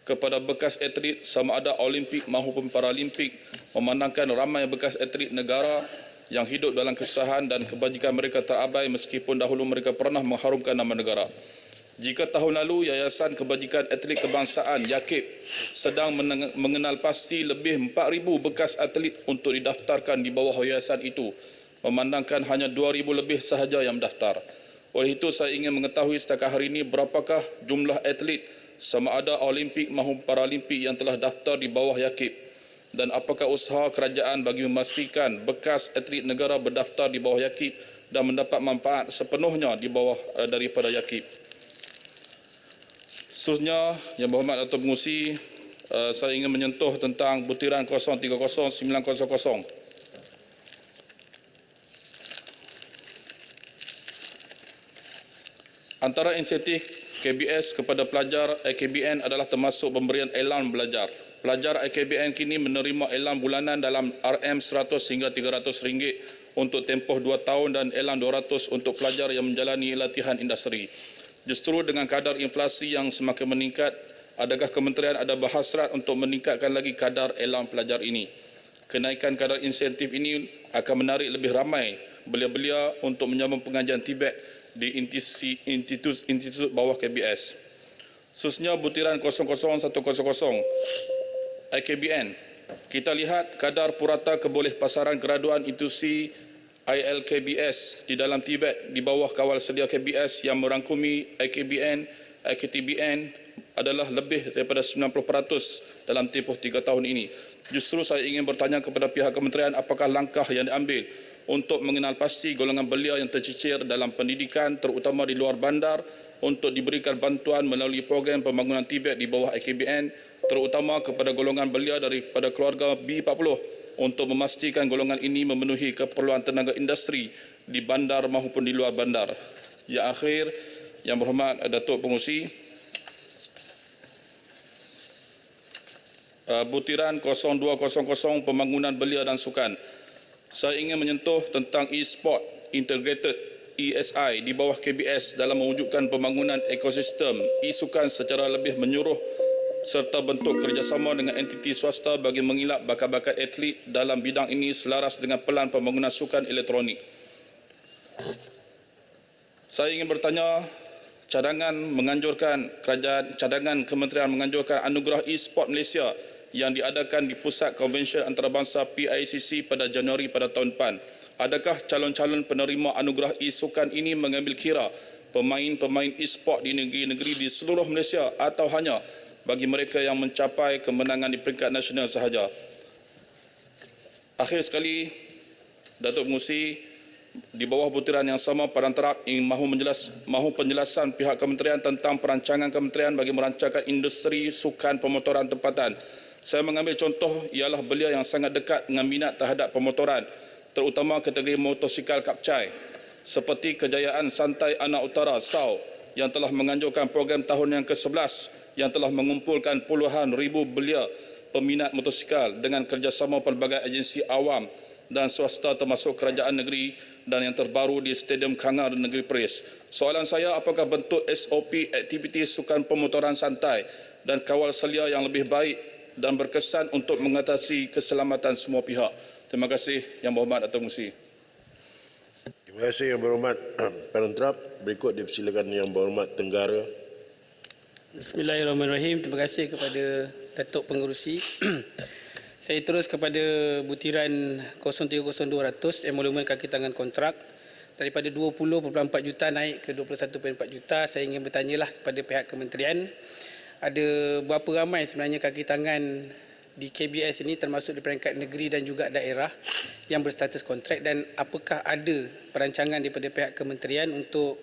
kepada bekas atlet sama ada Olimpik maupun Paralimpik, memandangkan ramai bekas atlet negara yang hidup dalam kesusahan dan kebajikan mereka terabai meskipun dahulu mereka pernah mengharumkan nama negara. Jika tahun lalu Yayasan Kebajikan Atlet Kebangsaan YAKIB sedang mengenal pasti lebih 4,000 bekas atlet untuk didaftarkan di bawah yayasan itu, memandangkan hanya 2,000 lebih sahaja yang mendaftar. Oleh itu saya ingin mengetahui setakat hari ini berapakah jumlah atlet sama ada Olimpik maupun Paralimpik yang telah daftar di bawah YAKIP, dan apakah usaha kerajaan bagi memastikan bekas atlet negara berdaftar di bawah YAKIP dan mendapat manfaat sepenuhnya di bawah daripada YAKIP. Seterusnya, Yang Berhormat Datuk Pengerusi, saya ingin menyentuh tentang butiran 030900. Antara insentif KBS kepada pelajar IKBN adalah termasuk pemberian elan belajar. Pelajar IKBN kini menerima elan bulanan dalam RM100 hingga RM300 untuk tempoh 2 tahun dan elan RM200 untuk pelajar yang menjalani latihan industri. Justru dengan kadar inflasi yang semakin meningkat, adakah kementerian ada berhasrat untuk meningkatkan lagi kadar elan pelajar ini? Kenaikan kadar insentif ini akan menarik lebih ramai belia-belia untuk menyambung pengajian Tibet di institut bawah KBS. Khususnya butiran 00100 IKBN, kita lihat kadar purata keboleh pasaran graduan institusi ILKBS di dalam Tibet di bawah kawal sedia KBS yang merangkumi IKBN, IKTBN adalah lebih daripada 90% dalam tempoh 3 tahun ini. Justru saya ingin bertanya kepada pihak kementerian apakah langkah yang diambil untuk mengenal pasti golongan belia yang tercicir dalam pendidikan terutama di luar bandar untuk diberikan bantuan melalui program pembangunan Tibet di bawah IKBN terutama kepada golongan belia daripada keluarga B40 untuk memastikan golongan ini memenuhi keperluan tenaga industri di bandar maupun di luar bandar. Yang akhir, Yang Berhormat Datuk Pengerusi, butiran 0200 pembangunan belia dan sukan. Saya ingin menyentuh tentang e-sport integrated ESI di bawah KBS dalam mewujudkan pembangunan ekosistem e-sukan secara lebih menyeluruh serta bentuk kerjasama dengan entiti swasta bagi mengilap bakat-bakat atlet dalam bidang ini selaras dengan pelan pembangunan sukan elektronik. Saya ingin bertanya, cadangan Kementerian menganjurkan anugerah e-sport Malaysia yang diadakan di Pusat Konvensyen Antarabangsa PICC pada Januari pada tahun depan. Adakah calon-calon penerima anugerah e-sukan ini mengambil kira pemain-pemain e-sport di negeri-negeri di seluruh Malaysia atau hanya bagi mereka yang mencapai kemenangan di peringkat nasional sahaja? Akhir sekali, Datuk Pengerusi, di bawah butiran yang sama Padang Terap ingin mahu penjelasan pihak kementerian tentang perancangan kementerian bagi merancangkan industri sukan pemotoran tempatan. Saya mengambil contoh ialah belia yang sangat dekat dengan minat terhadap pemotoran, terutama kategori motosikal kapcai, seperti Kejayaan Santai Anak Utara (SAU) yang telah menganjurkan program tahun yang ke-11 yang telah mengumpulkan puluhan ribu belia peminat motosikal dengan kerjasama pelbagai agensi awam dan swasta termasuk kerajaan negeri dan yang terbaru di Stadium Kangar Negeri Perlis. Soalan saya, apakah bentuk SOP aktiviti sukan pemotoran santai dan kawal selia yang lebih baik dan berkesan untuk mengatasi keselamatan semua pihak? Terima kasih Yang Berhormat Datuk Pengerusi. Terima kasih Yang Berhormat Padang Terap. Berikut dipersilakan Yang Berhormat Tenggara. Bismillahirrahmanirrahim. Terima kasih kepada Datuk Pengerusi. Saya terus kepada butiran 030200 emolumen kaki tangan kontrak daripada 20.4 juta naik ke 21.4 juta. Saya ingin bertanyalah kepada pihak kementerian, ada berapa ramai sebenarnya kaki tangan di KBS ini termasuk di peringkat negeri dan juga daerah yang berstatus kontrak, dan apakah ada perancangan daripada pihak kementerian untuk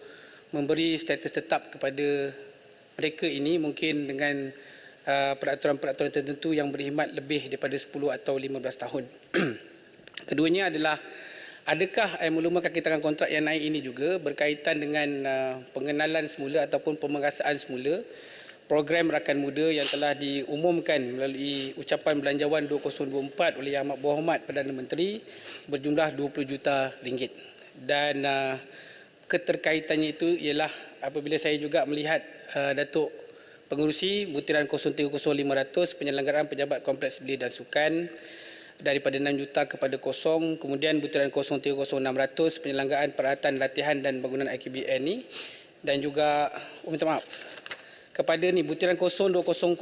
memberi status tetap kepada mereka ini mungkin dengan peraturan-peraturan tertentu yang berkhidmat lebih daripada 10 atau 15 tahun. Keduanya adalah, adakah maklumat kaki tangan kontrak yang naik ini juga berkaitan dengan pengenalan semula ataupun pemerasaan semula program rakan muda yang telah diumumkan melalui ucapan belanjawan 2024 oleh Yang Berhormat Perdana Menteri berjumlah 20 juta ringgit. Dan keterkaitannya itu ialah apabila saya juga melihat Datuk Pengerusi butiran 030500 penyelenggaraan pejabat kompleks belia dan sukan daripada 6 juta kepada kosong, kemudian butiran 030600 penyelenggaraan peralatan latihan dan bangunan IKBN ni, dan juga minta maaf kepada ni butiran 02001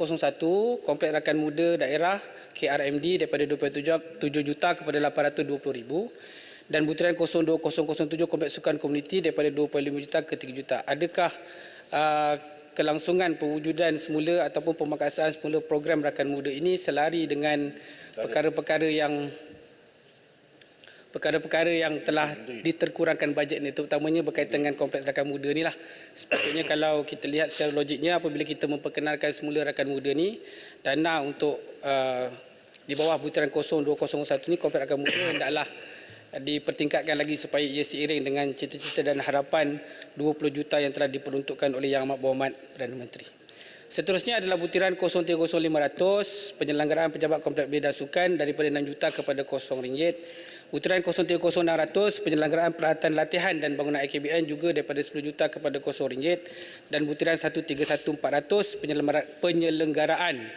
kompleks rakan muda daerah KRMD daripada 27 juta kepada 820,000, dan butiran 02007 kompleks sukan komuniti daripada 25 juta ke 3 juta. Adakah kelangsungan pewujudan semula ataupun pemakasan semula program Rakan Muda ini selari dengan perkara-perkara yang telah diterkurangkan bajet ini, terutamanya berkaitan dengan kompleks Rakan Muda ni lah. Sepatutnya kalau kita lihat secara logiknya, apabila kita memperkenalkan semula Rakan Muda ni, dana untuk di bawah butiran 0201 ni kompleks Rakan Muda hendaklah dipertingkatkan lagi supaya ia seiring dengan cita-cita dan harapan 20 juta yang telah diperuntukkan oleh Yang Amat Berhormat Perdana Menteri. Seterusnya adalah butiran 030500 penyelenggaraan pejabat kompleks belia dan sukan daripada 6 juta kepada RM0. Butiran 030600 penyelenggaraan peralatan latihan dan bangunan IKBN juga daripada 10 juta kepada RM0. Dan butiran 131400 penyelenggaraan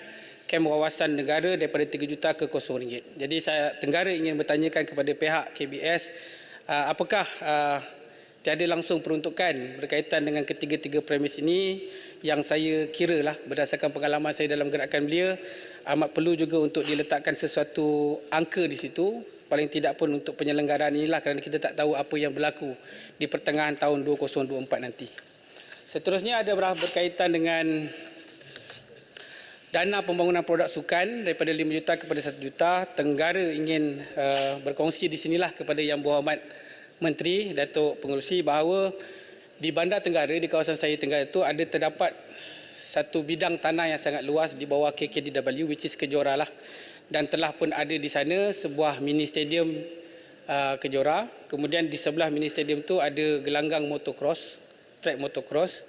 kem wawasan negara daripada 3 juta ke RM0. Jadi saya tenggara ingin bertanyakan kepada pihak KBS, apakah tiada langsung peruntukan berkaitan dengan ketiga-tiga premis ini yang saya kira lah berdasarkan pengalaman saya dalam gerakan belia amat perlu juga untuk diletakkan sesuatu angka di situ, paling tidak pun untuk penyelenggaraan inilah, kerana kita tak tahu apa yang berlaku di pertengahan tahun 2024 nanti. Seterusnya ada berkaitan dengan dana pembangunan produk sukan daripada 5 juta kepada 1 juta. Tenggara ingin berkongsi di sinilah kepada Yang Berhormat Menteri, Datuk Pengerusi, bahawa di Bandar Tenggara, di kawasan saya Tenggara itu ada terdapat satu bidang tanah yang sangat luas di bawah KKDW, which is Kejora lah. Dan telah pun ada di sana sebuah mini stadium Kejora. Kemudian di sebelah mini stadium tu ada gelanggang motocross, track motocross.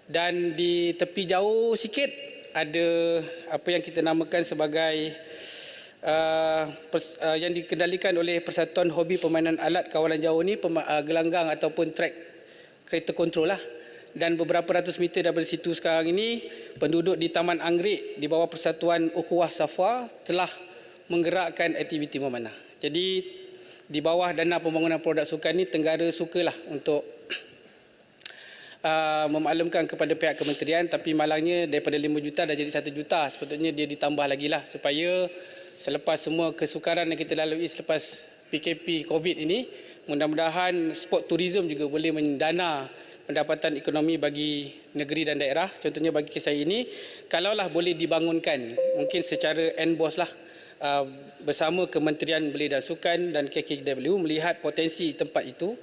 Dan di tepi jauh sikit ada apa yang kita namakan sebagai yang dikendalikan oleh Persatuan Hobi Permainan Alat Kawalan Jauh ni, gelanggang ataupun track kereta kontrol lah. Dan beberapa ratus meter daripada situ sekarang ini, penduduk di Taman Anggrek di bawah Persatuan Ukhuwah Safwa telah menggerakkan aktiviti memanah. Jadi di bawah dana pembangunan produk sukan ni, Tenggara sukalah untuk memaklumkan kepada pihak kementerian, tapi malangnya daripada 5 juta dah jadi 1 juta. Sepatutnya dia ditambah lagi lah supaya selepas semua kesukaran yang kita lalui selepas PKP COVID ini, mudah-mudahan sport tourism juga boleh mendana pendapatan ekonomi bagi negeri dan daerah. Contohnya bagi kisah ini, kalaulah boleh dibangunkan, mungkin secara NBOS lah, bersama Kementerian Belia dan Sukan dan KKDW melihat potensi tempat itu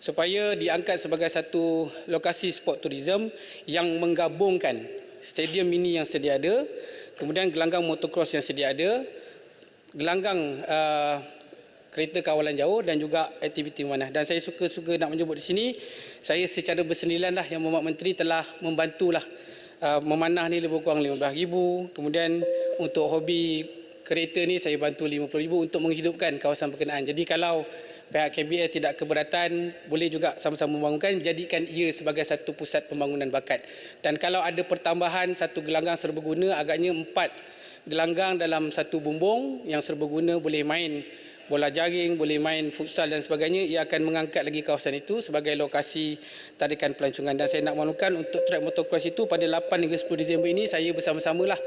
supaya diangkat sebagai satu lokasi sport tourism yang menggabungkan stadium mini yang sedia ada, kemudian gelanggang motocross yang sedia ada, gelanggang kereta kawalan jauh dan juga aktiviti memanah. Dan saya suka nak menyebut di sini, saya secara bersendirian lah Yang Berhormat Menteri telah membantulah memanah ni lebih kurang RM15,000. Kemudian untuk hobi kereta ni saya bantu RM50,000 untuk menghidupkan kawasan berkenaan. Jadi kalau pihak KBS tidak keberatan, boleh juga sama-sama membangunkan, jadikan ia sebagai satu pusat pembangunan bakat. Dan kalau ada pertambahan satu gelanggang serbaguna, agaknya 4 gelanggang dalam satu bumbung yang serbaguna, boleh main bola jaring, boleh main futsal dan sebagainya, ia akan mengangkat lagi kawasan itu sebagai lokasi tarikan pelancongan. Dan saya nak maklumkan untuk track motocross itu pada 8 hingga 10 Disember ini saya bersama-samalah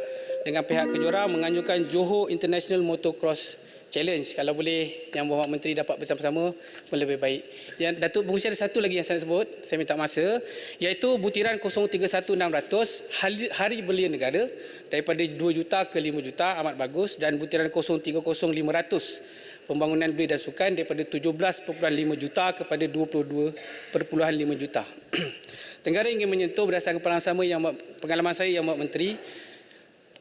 dengan pihak Kejora menganjurkan Johor International Motocross Challenge. Kalau boleh Yang Berhormat Menteri dapat bersama-sama lebih baik. Yang Datuk Pengerusi ada satu lagi yang saya nak sebut, saya minta masa, iaitu butiran 031600 Hari Belia Negara daripada 2 juta ke 5 juta, amat bagus. Dan butiran 030500 pembangunan belia dan sukan daripada 17.5 juta kepada 22.5 juta. Tenggara ingin menyentuh berdasarkan pengalaman saya Yang Berhormat Menteri,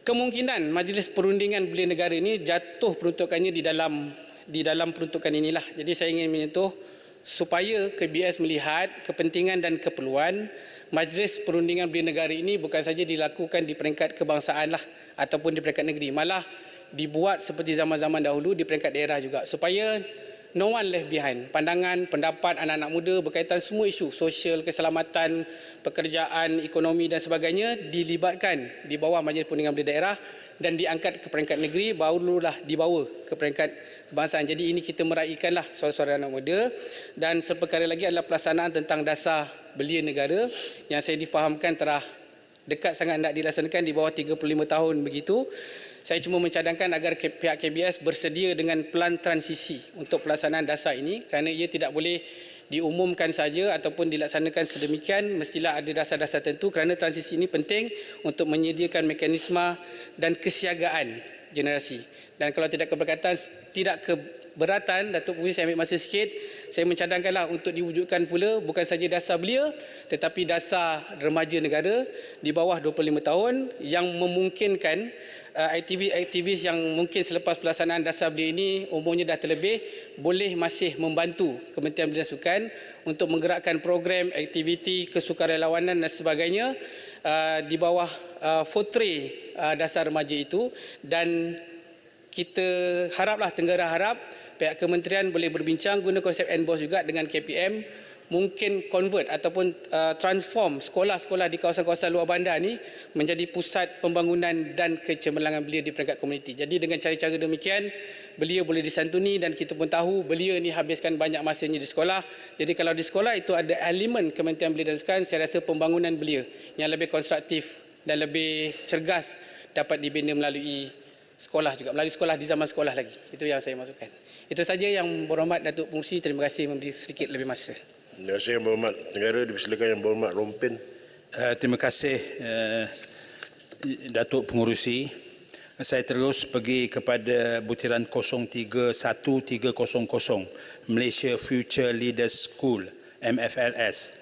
kemungkinan Majlis Perundingan Belia Negara ini jatuh peruntukannya di dalam peruntukan inilah. Jadi saya ingin menyentuh supaya KBS melihat kepentingan dan keperluan Majlis Perundingan Belia Negara ini bukan saja dilakukan di peringkat kebangsaan lah ataupun di peringkat negeri, malah dibuat seperti zaman-zaman dahulu di peringkat daerah juga, supaya no one left behind. Pandangan, pendapat anak-anak muda berkaitan semua isu sosial, keselamatan, pekerjaan, ekonomi dan sebagainya dilibatkan di bawah Majlis Perundingan Belia Daerah dan diangkat ke peringkat negeri, barulah dibawa ke peringkat kebangsaan. Jadi ini kita meraihkanlah suara-suara anak muda. Dan seperkara lagi adalah pelaksanaan tentang dasar belia negara yang saya difahamkan telah dekat sangat nak dilaksanakan di bawah 35 tahun begitu. Saya cuma mencadangkan agar pihak KBS bersedia dengan pelan transisi untuk pelaksanaan dasar ini, kerana ia tidak boleh diumumkan saja ataupun dilaksanakan sedemikian, mestilah ada dasar-dasar tertentu kerana transisi ini penting untuk menyediakan mekanisme dan kesiagaan generasi. Dan kalau tidak keberatan, Datuk Pungsi, saya ambil masa sikit, saya mencadangkanlah untuk diwujudkan pula bukan saja dasar belia tetapi dasar remaja negara di bawah 25 tahun yang memungkinkan aktivis yang mungkin selepas pelaksanaan dasar belia ini umurnya dah terlebih boleh masih membantu Kementerian Belia dan Sukan untuk menggerakkan program aktiviti kesukarelawanan dan sebagainya di bawah fotre dasar remaja itu. Dan kita haraplah, Tenggara harap pihak kementerian boleh berbincang guna konsep NBOS juga dengan KPM, mungkin convert ataupun transform sekolah-sekolah di kawasan-kawasan luar bandar ni menjadi pusat pembangunan dan kecemerlangan belia di peringkat komuniti. Jadi dengan cara-cara demikian, belia boleh disantuni dan kita pun tahu belia ni habiskan banyak masanya di sekolah. Jadi kalau di sekolah itu ada elemen Kementerian Belia dan Sukan, saya rasa pembangunan belia yang lebih konstruktif dan lebih cergas dapat dibina melalui sekolah juga, melalui sekolah di zaman sekolah lagi. Itu yang saya masukkan. Itu saja yang berhormat Datuk Pungsi, terima kasih memberi sedikit lebih masa. Terima kasih Yang Berhormat Tenggara. Dipersilakan Yang Berhormat Rompin. Terima kasih Datuk Pengerusi. Saya terus pergi kepada butiran 031300 Malaysia Future Leaders School MFLS.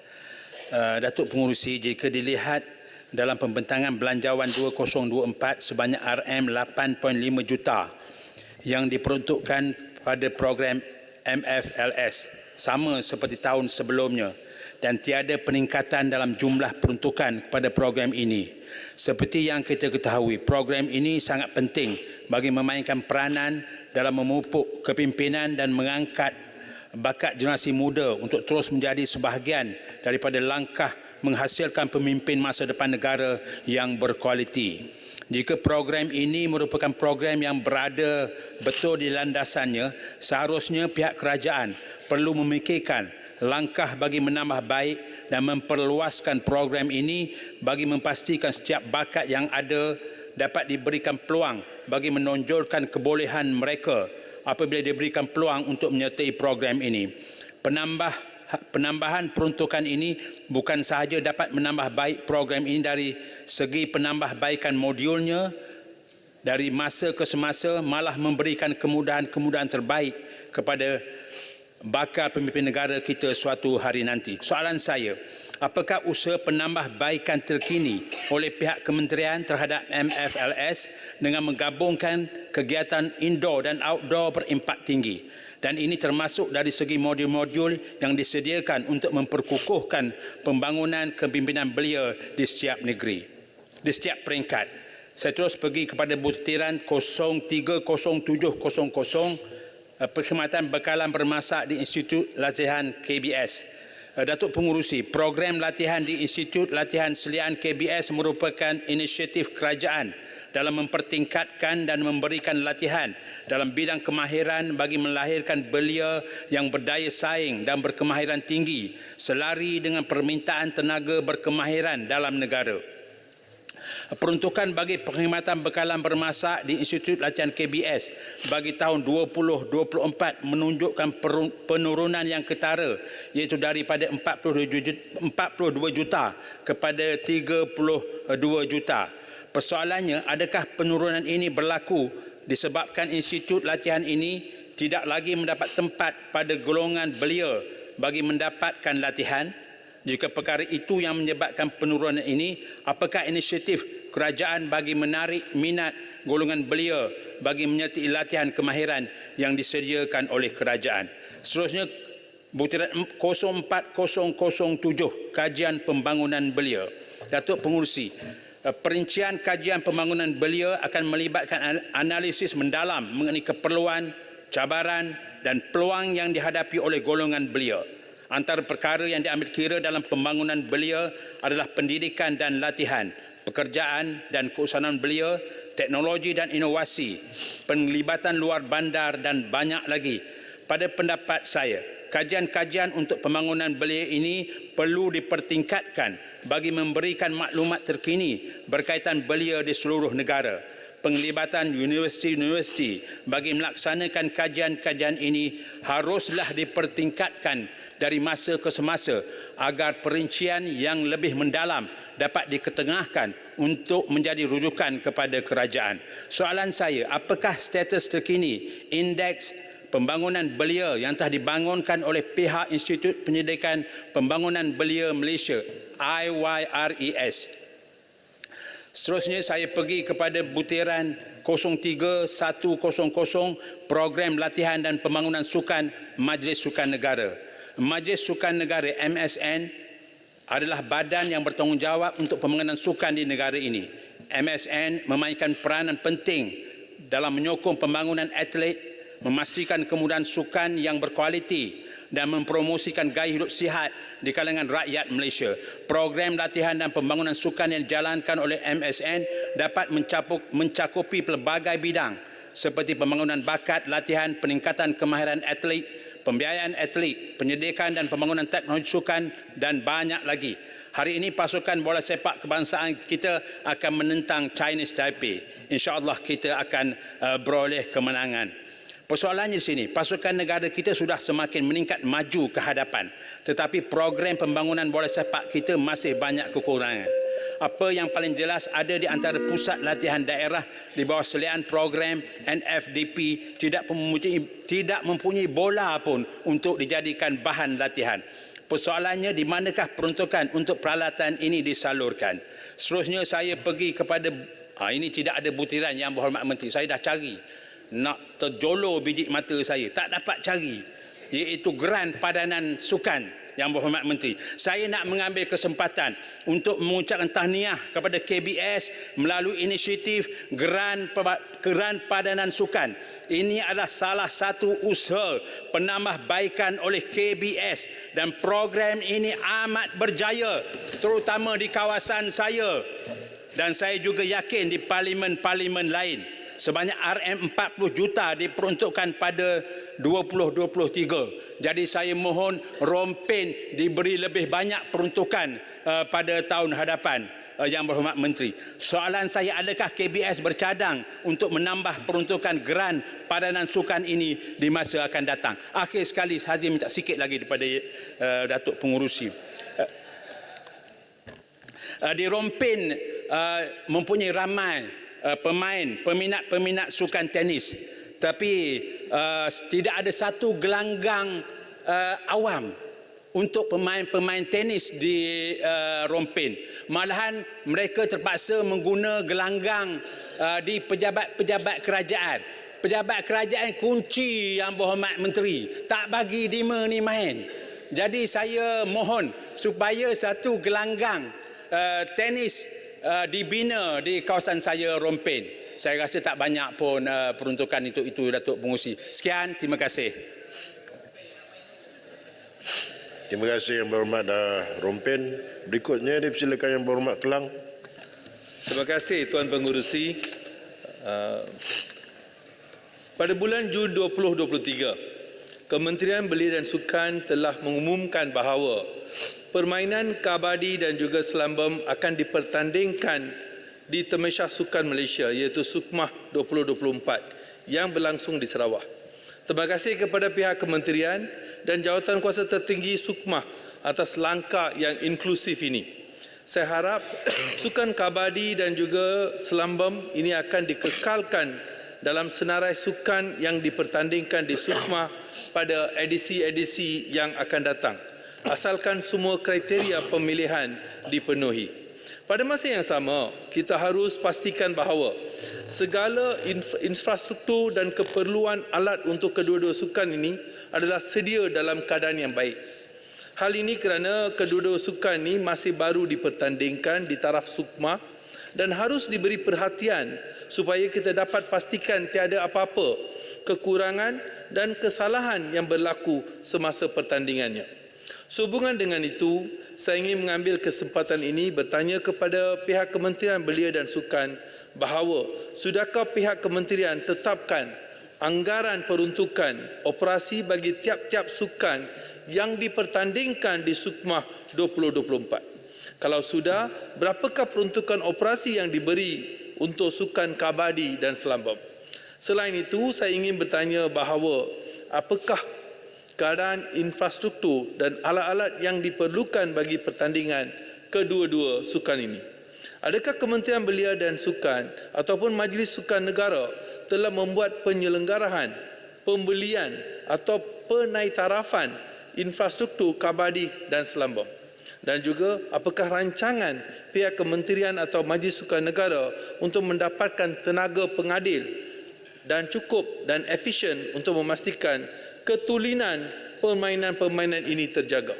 Datuk Pengerusi, jika dilihat dalam pembentangan belanjawan 2024 sebanyak RM8.5 juta yang diperuntukkan pada program MFLS sama seperti tahun sebelumnya dan tiada peningkatan dalam jumlah peruntukan pada program ini. Seperti yang kita ketahui, program ini sangat penting bagi memainkan peranan dalam memupuk kepimpinan dan mengangkat bakat generasi muda untuk terus menjadi sebahagian daripada langkah menghasilkan pemimpin masa depan negara yang berkualiti. Jika program ini merupakan program yang berada betul di landasannya, seharusnya pihak kerajaan perlu memikirkan langkah bagi menambah baik dan memperluaskan program ini bagi memastikan setiap bakat yang ada dapat diberikan peluang bagi menonjolkan kebolehan mereka apabila diberikan peluang untuk menyertai program ini. Penambahan peruntukan ini bukan sahaja dapat menambah baik program ini dari segi penambahbaikan modulnya dari masa ke semasa, malah memberikan kemudahan-kemudahan terbaik kepada bakal pemimpin negara kita suatu hari nanti. Soalan saya, apakah usaha penambahbaikan terkini oleh pihak kementerian terhadap MFLS dengan menggabungkan kegiatan indoor dan outdoor berimpak tinggi? Dan ini termasuk dari segi modul-modul yang disediakan untuk memperkukuhkan pembangunan kepimpinan belia di setiap negeri, di setiap peringkat. Saya terus pergi kepada butiran 030700 Perkhidmatan Bekalan Bermasak di Institut Latihan KBS. Datuk Pengerusi, program latihan di Institut Latihan Selian KBS merupakan inisiatif kerajaan dalam mempertingkatkan dan memberikan latihan dalam bidang kemahiran bagi melahirkan belia yang berdaya saing dan berkemahiran tinggi selari dengan permintaan tenaga berkemahiran dalam negara. Peruntukan bagi perkhidmatan bekalan bermasak di Institut Latihan KBS bagi tahun 2024 menunjukkan penurunan yang ketara, iaitu daripada 42 juta kepada 32 juta. Persoalannya, adakah penurunan ini berlaku disebabkan institut latihan ini tidak lagi mendapat tempat pada golongan belia bagi mendapatkan latihan? Jika perkara itu yang menyebabkan penurunan ini, apakah inisiatif kerajaan bagi menarik minat golongan belia bagi menyertai latihan kemahiran yang disediakan oleh kerajaan? Seterusnya, butiran 04007 kajian pembangunan belia. Datuk Pengerusi, perincian kajian pembangunan belia akan melibatkan analisis mendalam mengenai keperluan, cabaran dan peluang yang dihadapi oleh golongan belia. Antara perkara yang diambil kira dalam pembangunan belia adalah pendidikan dan latihan, pekerjaan dan keusahawan belia, teknologi dan inovasi, penglibatan luar bandar dan banyak lagi. Pada pendapat saya, kajian-kajian untuk pembangunan belia ini perlu dipertingkatkan bagi memberikan maklumat terkini berkaitan belia di seluruh negara. penglibatan universiti-universiti bagi melaksanakan kajian-kajian ini haruslah dipertingkatkan dari masa ke semasa agar perincian yang lebih mendalam dapat diketengahkan untuk menjadi rujukan kepada kerajaan. Soalan saya, apakah status terkini indeks pembangunan belia yang telah dibangunkan oleh pihak Institut Penyelidikan Pembangunan Belia Malaysia IYRES? Seterusnya saya pergi kepada butiran 03100 Program Latihan dan Pembangunan Sukan Majlis Sukan Negara. Majlis Sukan Negara MSN adalah badan yang bertanggungjawab untuk pembangunan sukan di negara ini. MSN memainkan peranan penting dalam menyokong pembangunan atlet, memastikan kemudahan sukan yang berkualiti dan mempromosikan gaya hidup sihat di kalangan rakyat Malaysia. Program latihan dan pembangunan sukan yang dijalankan oleh MSN dapat mencakupi pelbagai bidang seperti pembangunan bakat, latihan, peningkatan kemahiran atlet, pembiayaan atlet, penyediaan dan pembangunan teknologi sukan dan banyak lagi. Hari ini pasukan bola sepak kebangsaan kita akan menentang Chinese Taipei. InsyaAllah kita akan beroleh kemenangan. Persoalannya di sini, pasukan negara kita sudah semakin meningkat maju ke hadapan. Tetapi program pembangunan bola sepak kita masih banyak kekurangan. Apa yang paling jelas ada di antara pusat latihan daerah di bawah seliaan program NFDP tidak mempunyai bola pun untuk dijadikan bahan latihan. Persoalannya di manakah peruntukan untuk peralatan ini disalurkan? Seterusnya saya pergi kepada ini tidak ada butiran Yang Berhormat Menteri. Saya dah cari, nak terjolor biji mata saya, tak dapat cari, iaitu Geran Padanan Sukan Yang Berhormat Menteri. Saya nak mengambil kesempatan untuk mengucapkan tahniah kepada KBS melalui inisiatif Geran Padanan Sukan. Ini adalah salah satu usaha penambahbaikan oleh KBS dan program ini amat berjaya terutama di kawasan saya dan saya juga yakin di parlimen-parlimen lain. Sebanyak RM40 juta diperuntukkan pada 2023. Jadi saya mohon Rompin diberi lebih banyak peruntukan pada tahun hadapan, Yang Berhormat Menteri. Soalan saya, adakah KBS bercadang untuk menambah peruntukan Geran Padanan Sukan ini di masa akan datang? Akhir sekali saya minta sikit lagi daripada Datuk Pengurusi. Di Rompin mempunyai ramai peminat sukan tenis, tapi tidak ada satu gelanggang awam untuk pemain tenis di Rompin. Malahan mereka terpaksa mengguna gelanggang di pejabat-pejabat kerajaan. Pejabat kerajaan kunci Yang Berhormat Menteri, tak bagi Dima ni main. Jadi saya mohon supaya satu gelanggang tenis dibina di kawasan saya Rompin. Saya rasa tak banyak pun peruntukan itu Datuk Pengurusi. Sekian, terima kasih. Terima kasih Yang Berhormat Rompin. Berikutnya dipersilakan Yang Berhormat Kelang. Terima kasih Tuan Pengurusi. Pada bulan Jun 2023, Kementerian Belia dan Sukan telah mengumumkan bahawa permainan kabadi dan juga selambam akan dipertandingkan di Tamasya Sukan Malaysia iaitu SUKMAH 2024 yang berlangsung di Sarawak. Terima kasih kepada pihak kementerian dan jawatan kuasa tertinggi SUKMAH atas langkah yang inklusif ini. Saya harap sukan kabadi dan juga selambam ini akan dikekalkan dalam senarai sukan yang dipertandingkan di SUKMAH pada edisi-edisi yang akan datang, asalkan semua kriteria pemilihan dipenuhi. Pada masa yang sama, kita harus pastikan bahawa segala infrastruktur dan keperluan alat untuk kedua-dua sukan ini adalah sedia dalam keadaan yang baik. Hal ini kerana kedua-dua sukan ini masih baru dipertandingkan di taraf SUKMAH dan harus diberi perhatian supaya kita dapat pastikan tiada apa-apa kekurangan dan kesalahan yang berlaku semasa pertandingannya. Sehubungan dengan itu, saya ingin mengambil kesempatan ini bertanya kepada pihak Kementerian Belia dan Sukan bahawa sudahkah pihak kementerian tetapkan anggaran peruntukan operasi bagi tiap-tiap sukan yang dipertandingkan di SUKMAH 2024? Kalau sudah, berapakah peruntukan operasi yang diberi untuk sukan kabadi dan selambam. Selain itu, saya ingin bertanya bahawa apakah keadaan infrastruktur dan alat-alat yang diperlukan bagi pertandingan kedua-dua sukan ini? Adakah Kementerian Belia dan Sukan ataupun Majlis Sukan Negara telah membuat penyelenggaraan, pembelian atau penaitarafan infrastruktur kabadi dan selambam? Dan juga apakah rancangan pihak kementerian atau Majlis Sukan Negara untuk mendapatkan tenaga pengadil dan cukup dan efisien untuk memastikan ketulinan permainan-permainan ini terjaga?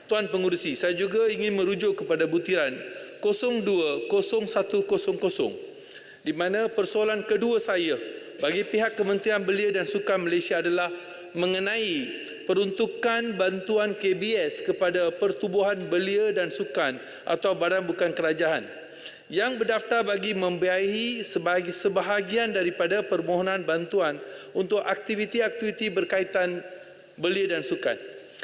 Tuan Pengerusi, saya juga ingin merujuk kepada butiran 020100 di mana persoalan kedua saya bagi pihak Kementerian Belia dan Sukan Malaysia adalah mengenai peruntukan bantuan KBS kepada Pertubuhan Belia dan Sukan atau badan bukan kerajaan yang berdaftar bagi membiayai sebahagian daripada permohonan bantuan untuk aktiviti-aktiviti berkaitan belia dan sukan.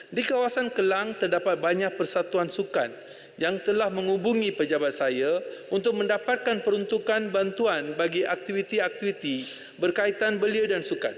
Di kawasan Kelang terdapat banyak persatuan sukan yang telah menghubungi pejabat saya untuk mendapatkan peruntukan bantuan bagi aktiviti-aktiviti berkaitan belia dan sukan.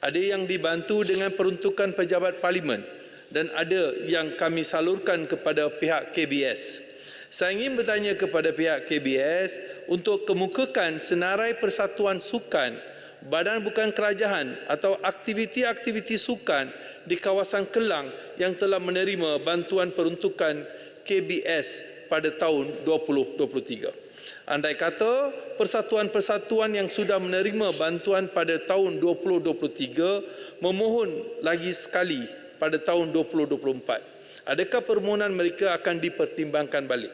Ada yang dibantu dengan peruntukan pejabat parlimen dan ada yang kami salurkan kepada pihak KBS. Saya ingin bertanya kepada pihak KBS untuk kemukakan senarai persatuan sukan, badan bukan kerajaan atau aktiviti-aktiviti sukan di kawasan Kelang yang telah menerima bantuan peruntukan KBS pada tahun 2023. Andai kata persatuan-persatuan yang sudah menerima bantuan pada tahun 2023 memohon lagi sekali pada tahun 2024, adakah permohonan mereka akan dipertimbangkan balik?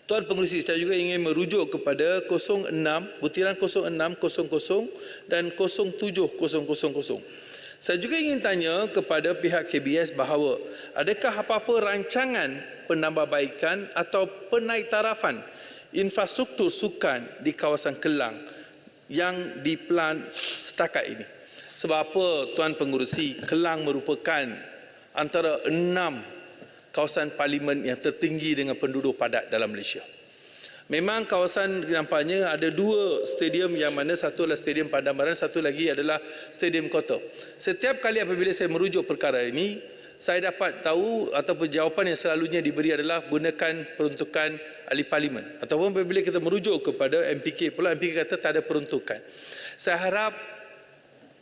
Tuan Pengerusi, saya juga ingin merujuk kepada 06, butiran 0600 dan 07000. Saya juga ingin tanya kepada pihak KBS bahawa adakah apa-apa rancangan penambahbaikan atau penaitarafan infrastruktur sukan di kawasan Kelang yang diplan setakat ini? Sebab apa, Tuan Pengerusi, Kelang merupakan antara 6 kawasan parlimen yang tertinggi dengan penduduk padat dalam Malaysia. Memang kawasan nampaknya ada 2 stadium yang mana satu adalah Stadium Pandamaran, satu lagi adalah Stadium Kota. Setiap kali apabila saya merujuk perkara ini, saya dapat tahu ataupun jawapan yang selalunya diberi adalah gunakan peruntukan ahli parlimen. Ataupun apabila kita merujuk kepada MPK pula, MPK kata tak ada peruntukan. Saya harap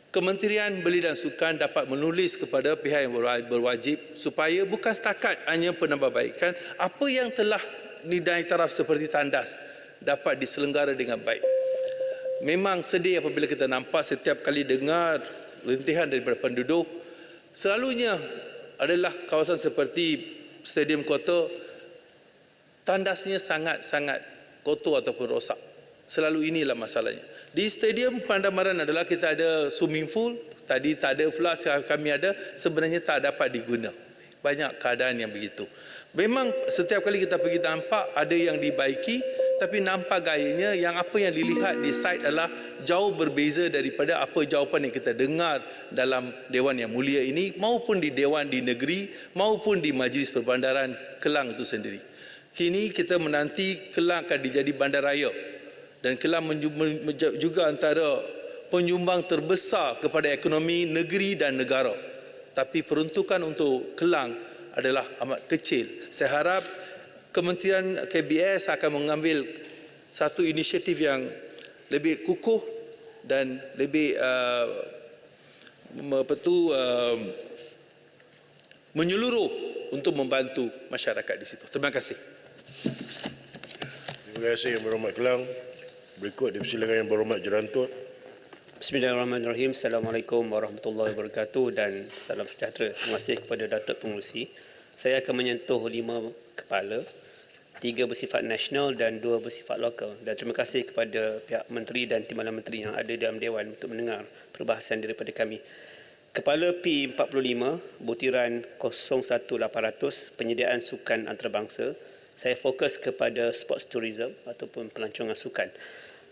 Kementerian Belia dan Sukan dapat menulis kepada pihak yang berwajib supaya bukan setakat hanya penambahbaikan, apa yang telah nilai taraf seperti tandas dapat diselenggara dengan baik. Memang sedih apabila kita nampak setiap kali dengar lentihan daripada penduduk, selalunya adalah kawasan seperti Stadium Kota, tandasnya sangat-sangat kotor ataupun rosak. Selalu inilah masalahnya. Di Stadium Pandamaran adalah kita ada swimming pool, tadi tak ada pula, kami ada, sebenarnya tak dapat diguna. Banyak keadaan yang begitu. Memang setiap kali kita pergi nampak ada yang dibaiki, tapi nampak gayanya yang apa yang dilihat di site adalah jauh berbeza daripada apa jawapan yang kita dengar dalam Dewan Yang Mulia ini maupun di Dewan di negeri maupun di Majlis Perbandaran Kelang itu sendiri. Kini kita menanti Kelang akan dijadi bandaraya dan Kelang juga antara penyumbang terbesar kepada ekonomi negeri dan negara. Tapi peruntukan untuk Kelang adalah amat kecil. Saya harap Kementerian KBS akan mengambil satu inisiatif yang lebih kukuh dan lebih menyeluruh untuk membantu masyarakat di situ. Terima kasih. Terima kasih Yang Berhormat Kelang. Berikut dipersilakan Yang Berhormat Jerantut. Bismillahirrahmanirrahim. Assalamualaikum warahmatullahi wabarakatuh dan salam sejahtera. Terima kasih kepada Datuk Pengerusi. Saya akan menyentuh 5 kepala, 3 bersifat nasional dan 2 bersifat lokal. Dan terima kasih kepada pihak menteri dan timbalan menteri yang ada dalam Dewan untuk mendengar perbahasan daripada kami. Kepala P45, butiran 01800, penyediaan sukan antarabangsa. Saya fokus kepada sports tourism ataupun pelancongan sukan.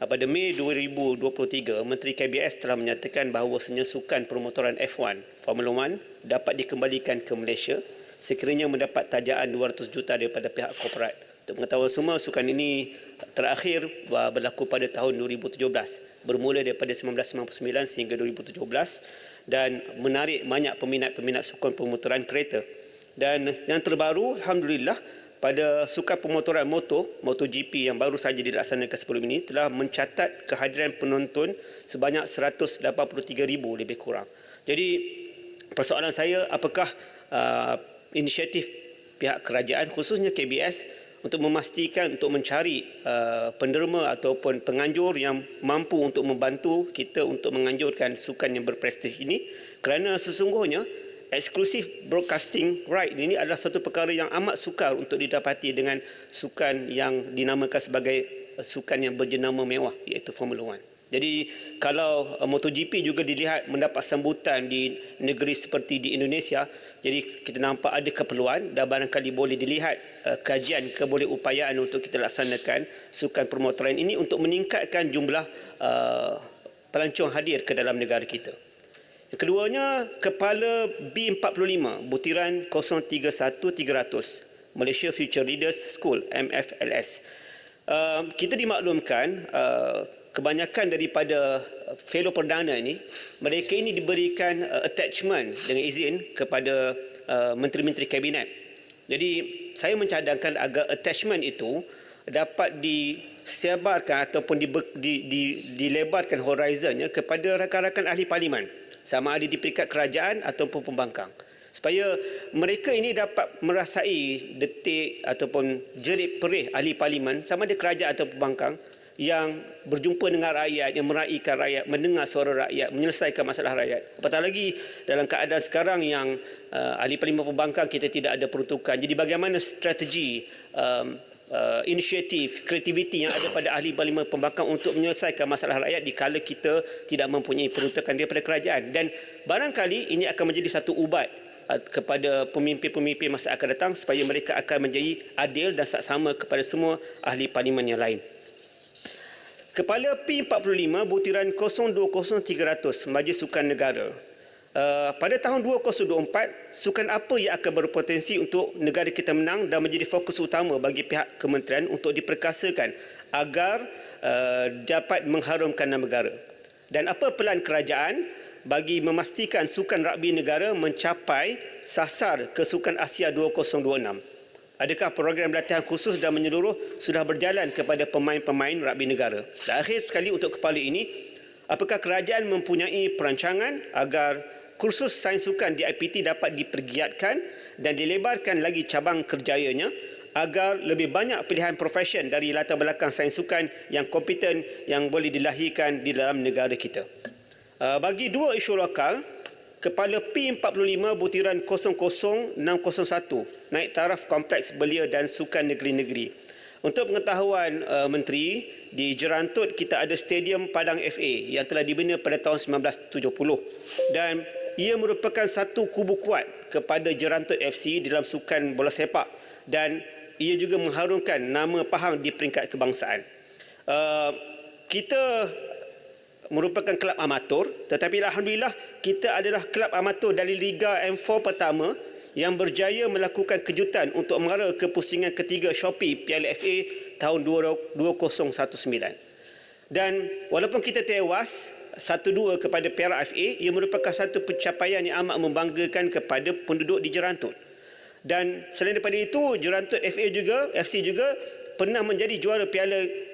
Pada Mei 2023, Menteri KBS telah menyatakan bahawasanya sukan permotoran F1, Formula 1 dapat dikembalikan ke Malaysia sekiranya mendapat tajaan 200 juta daripada pihak korporat. Untuk mengetahui semua, sukan ini terakhir berlaku pada tahun 2017, bermula daripada 1999 sehingga 2017 dan menarik banyak peminat-peminat sukan pemotoran kereta. Dan yang terbaru, alhamdulillah, pada sukan pemotoran MotoGP yang baru saja dilaksanakan sebelum ini telah mencatat kehadiran penonton sebanyak 183,000 lebih kurang. Jadi persoalan saya, apakah inisiatif pihak kerajaan khususnya KBS untuk memastikan untuk mencari penderma ataupun penganjur yang mampu untuk membantu kita untuk menganjurkan sukan yang berprestij ini, kerana sesungguhnya eksklusif broadcasting right ini adalah satu perkara yang amat sukar untuk didapati dengan sukan yang dinamakan sebagai sukan yang berjenama mewah, iaitu Formula 1. Jadi kalau MotoGP juga dilihat mendapat sambutan di negeri seperti di Indonesia, jadi kita nampak ada keperluan dan barangkali boleh dilihat kajian kebolehupayaan untuk kita laksanakan sukan permotoran ini untuk meningkatkan jumlah pelancong hadir ke dalam negara kita. Yang keduanya, Kepala B45 butiran 031300 Malaysia Future Leaders School MFLS. Kita dimaklumkan kebanyakan daripada fellow perdana ini, mereka ini diberikan attachment dengan izin kepada menteri-menteri kabinet. Jadi saya mencadangkan agar attachment itu dapat disebarkan ataupun dilebarkan horizonnya kepada rakan-rakan ahli parlimen, sama ada di peringkat kerajaan ataupun pembangkang, supaya mereka ini dapat merasai detik ataupun jerit perih ahli parlimen sama ada kerajaan atau pembangkang yang berjumpa dengan rakyat, yang meraihkan rakyat, mendengar suara rakyat, menyelesaikan masalah rakyat. Apatah lagi dalam keadaan sekarang yang ahli parlimen pembangkang kita tidak ada peruntukan. Jadi bagaimana strategi inisiatif, kreativiti yang ada pada ahli parlimen pembangkang untuk menyelesaikan masalah rakyat dikala kita tidak mempunyai peruntukan daripada kerajaan. Dan barangkali ini akan menjadi satu ubat kepada pemimpin-pemimpin masa akan datang supaya mereka akan menjadi adil dan saksama kepada semua ahli parlimen yang lain. Kepala P45 butiran 020300 Majlis Sukan Negara. Pada tahun 2024, sukan apa yang akan berpotensi untuk negara kita menang dan menjadi fokus utama bagi pihak kementerian untuk diperkasakan agar dapat mengharumkan nama negara? Dan apa pelan kerajaan bagi memastikan sukan rugby negara mencapai sasar ke Sukan Asia 2026? Adakah program latihan khusus dan menyeluruh sudah berjalan kepada pemain-pemain rugby negara? Dan akhir sekali untuk kepala ini, apakah kerajaan mempunyai perancangan agar kursus sains sukan di IPT dapat dipergiatkan dan dilebarkan lagi cabang kerjayanya agar lebih banyak pilihan profesion dari latar belakang sains sukan yang kompeten yang boleh dilahirkan di dalam negara kita? Bagi dua isu lokal, Kepala P45 butiran 00601 naik taraf kompleks belia dan sukan negeri-negeri. Untuk pengetahuan Menteri, di Jerantut kita ada Stadium Padang FA yang telah dibina pada tahun 1970 dan ia merupakan satu kubu kuat kepada Jerantut FC dalam sukan bola sepak dan ia juga mengharumkan nama Pahang di peringkat kebangsaan. Kita merupakan kelab amatur, tetapi alhamdulillah kita adalah kelab amatur dari Liga M4 pertama yang berjaya melakukan kejutan untuk mengarah ke pusingan ketiga Shopee Piala FA tahun 2019. Dan walaupun kita tewas 1-2 kepada perak FA, ia merupakan satu pencapaian yang amat membanggakan kepada penduduk di Jerantut. Dan selain daripada itu, Jerantut FC juga pernah menjadi juara Piala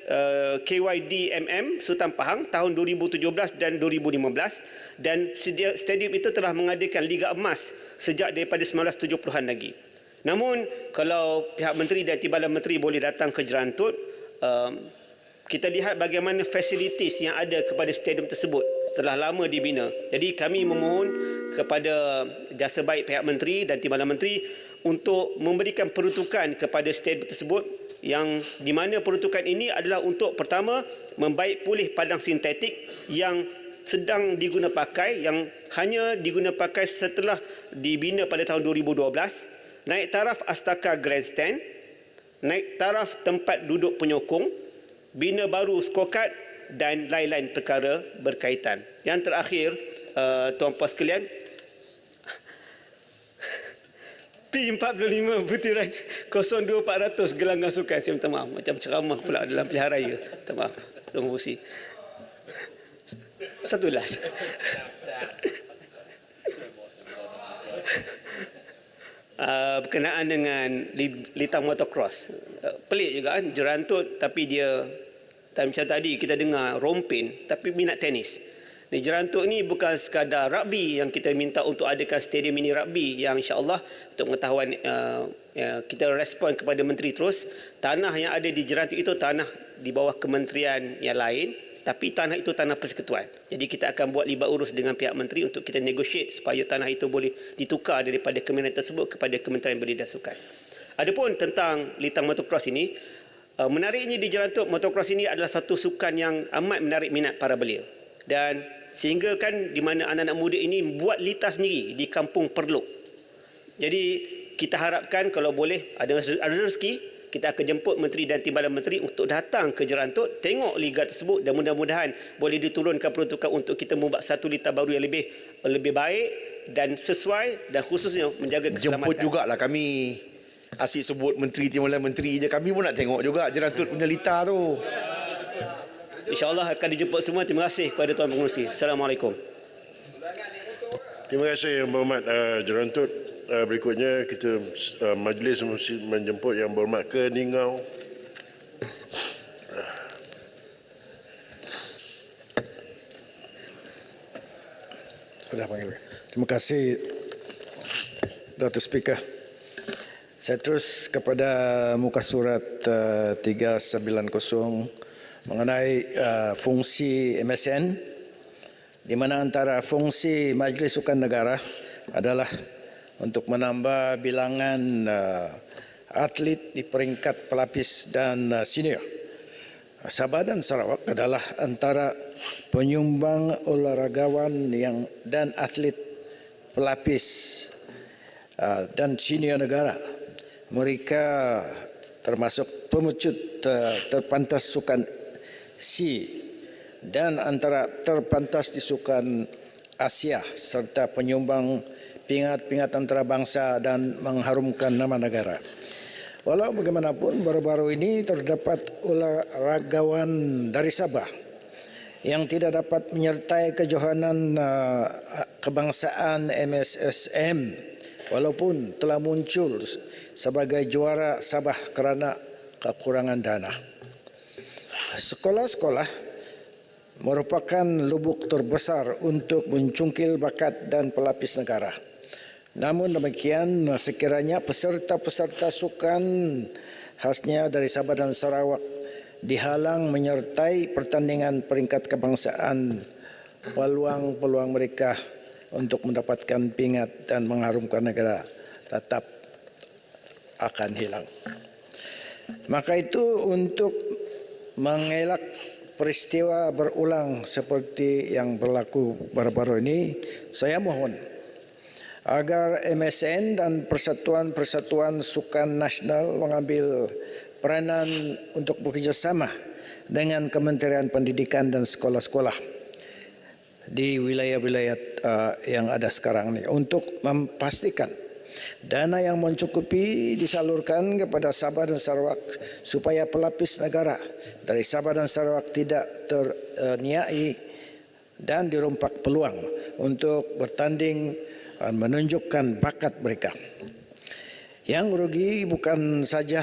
KYDMM Sultan Pahang tahun 2017 dan 2015 dan stadium itu telah mengadakan Liga Emas sejak daripada 1970-an lagi. Namun kalau pihak menteri dan Timbalan Menteri boleh datang ke Jerantut, kita lihat bagaimana fasilitis yang ada kepada stadium tersebut setelah lama dibina. Jadi kami memohon kepada jasa baik pihak menteri dan Timbalan Menteri untuk memberikan peruntukan kepada stadium tersebut yang di mana peruntukan ini adalah untuk pertama membaik pulih padang sintetik yang sedang diguna pakai, yang hanya diguna pakai setelah dibina pada tahun 2012, naik taraf Astaka Grandstand, naik taraf tempat duduk penyokong, bina baru scorecard dan lain-lain perkara berkaitan. Yang terakhir, tuan-puan sekalian, P45 butiran 02400 gelanggang sukan. Saya minta maaf. Macam ceramah pula dalam pilihan raya. Minta maaf. Tuan Pengerusi. Satu last. Berkenaan dengan litang motocross. Pelik juga kan, jerantut tapi dia macam tadi kita dengar rompin tapi minat tenis. Ni jerantut ni bukan sekadar rugby yang kita minta untuk adakan stadium mini rugby yang insya-Allah untuk pengetahuan kita respon kepada menteri terus, tanah yang ada di jerantut itu tanah di bawah kementerian yang lain, tapi tanah itu tanah persekutuan. Jadi kita akan buat libat urus dengan pihak menteri untuk kita negotiate supaya tanah itu boleh ditukar daripada kementerian tersebut kepada Kementerian Belia dan Sukan. Adapun tentang litang motocross ini, menariknya di jerantut motocross ini adalah satu sukan yang amat menarik minat para belia. Dan sehingga kan di mana anak-anak muda ini buat litar sendiri di Kampung Perluk. Jadi kita harapkan kalau boleh ada rezeki, kita akan jemput menteri dan timbalan menteri untuk datang ke jerantut, tengok liga tersebut dan mudah-mudahan boleh diturunkan peruntukan untuk kita membuat satu litar baru yang lebih baik dan sesuai dan khususnya menjaga keselamatan. Jemput jugalah kami. Asyik sebut menteri timbalan menteri je, kami pun nak tengok juga jerantut punya litar tu. InsyaAllah akan dijemput semua. Terima kasih kepada Tuan Pengerusi. Assalamualaikum. Terima kasih Yang Berhormat Jerantut. Berikutnya kita majlis menjemput Yang Berhormat ke Ningau. Sudah panggil. Terima kasih Datuk Speaker. Saya terus kepada muka surat 390 mengenai fungsi MSN, di mana antara fungsi Majlis Sukan Negara adalah untuk menambah bilangan atlet di peringkat pelapis dan senior. Sabah dan Sarawak adalah antara penyumbang olahragawan dan atlet pelapis dan senior negara. Mereka termasuk pemecut terpantas sukan C dan antara terpantas di sukan Asia serta penyumbang pingat-pingat antarabangsa dan mengharumkan nama negara. Walau bagaimanapun baru-baru ini terdapat olahragawan dari Sabah yang tidak dapat menyertai kejohanan kebangsaan MSSM walaupun telah muncul sebagai juara Sabah kerana kekurangan dana. Sekolah-sekolah merupakan lubuk terbesar untuk mencungkil bakat dan pelapis negara. Namun demikian, sekiranya peserta-peserta sukan khasnya dari Sabah dan Sarawak dihalang menyertai pertandingan peringkat kebangsaan, peluang-peluang mereka untuk mendapatkan pingat dan mengharumkan negara tetap akan hilang. Maka itu untuk mengelak peristiwa berulang seperti yang berlaku baru-baru ini, saya mohon agar MSN dan persatuan-persatuan sukan nasional mengambil peranan untuk bekerjasama dengan Kementerian Pendidikan dan sekolah-sekolah di wilayah-wilayah yang ada sekarang ini untuk memastikan dana yang mencukupi disalurkan kepada Sabah dan Sarawak supaya pelapis negara dari Sabah dan Sarawak tidak terniai dan dirompak peluang untuk bertanding dan menunjukkan bakat mereka. Yang rugi bukan saja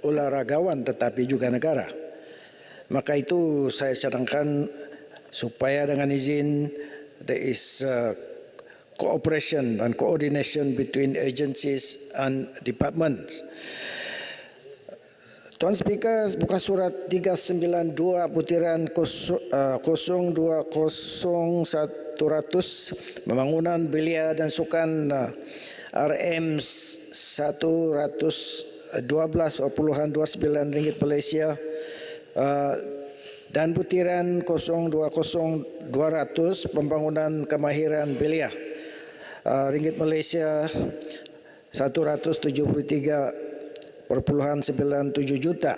olahragawan tetapi juga negara. Maka itu saya cadangkan supaya dengan izin there is cooperation and coordination between agencies and departments. Tuan Speaker, buka surat 392 butiran 020100 pembangunan belia dan sukan RM 112.29 ringgit Malaysia dan butiran 020200 pembangunan kemahiran belia ringgit Malaysia 173.97 juta.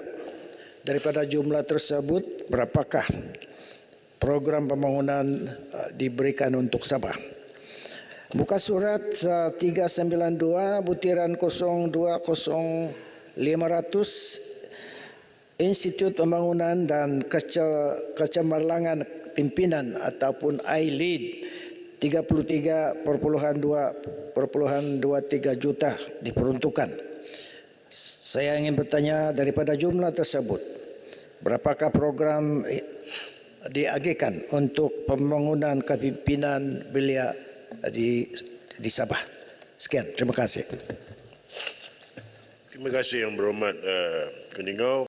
Daripada jumlah tersebut, berapakah program pembangunan diberikan untuk Sabah? Muka surat 392 butiran 020500 Institut Pembangunan dan Kecemerlangan Pimpinan ataupun iLead 33.23 juta diperuntukkan. Saya ingin bertanya daripada jumlah tersebut, berapakah program diagihkan untuk pembangunan kepimpinan belia di Sabah? Sekian, terima kasih. Terima kasih Yang Berhormat Keningau.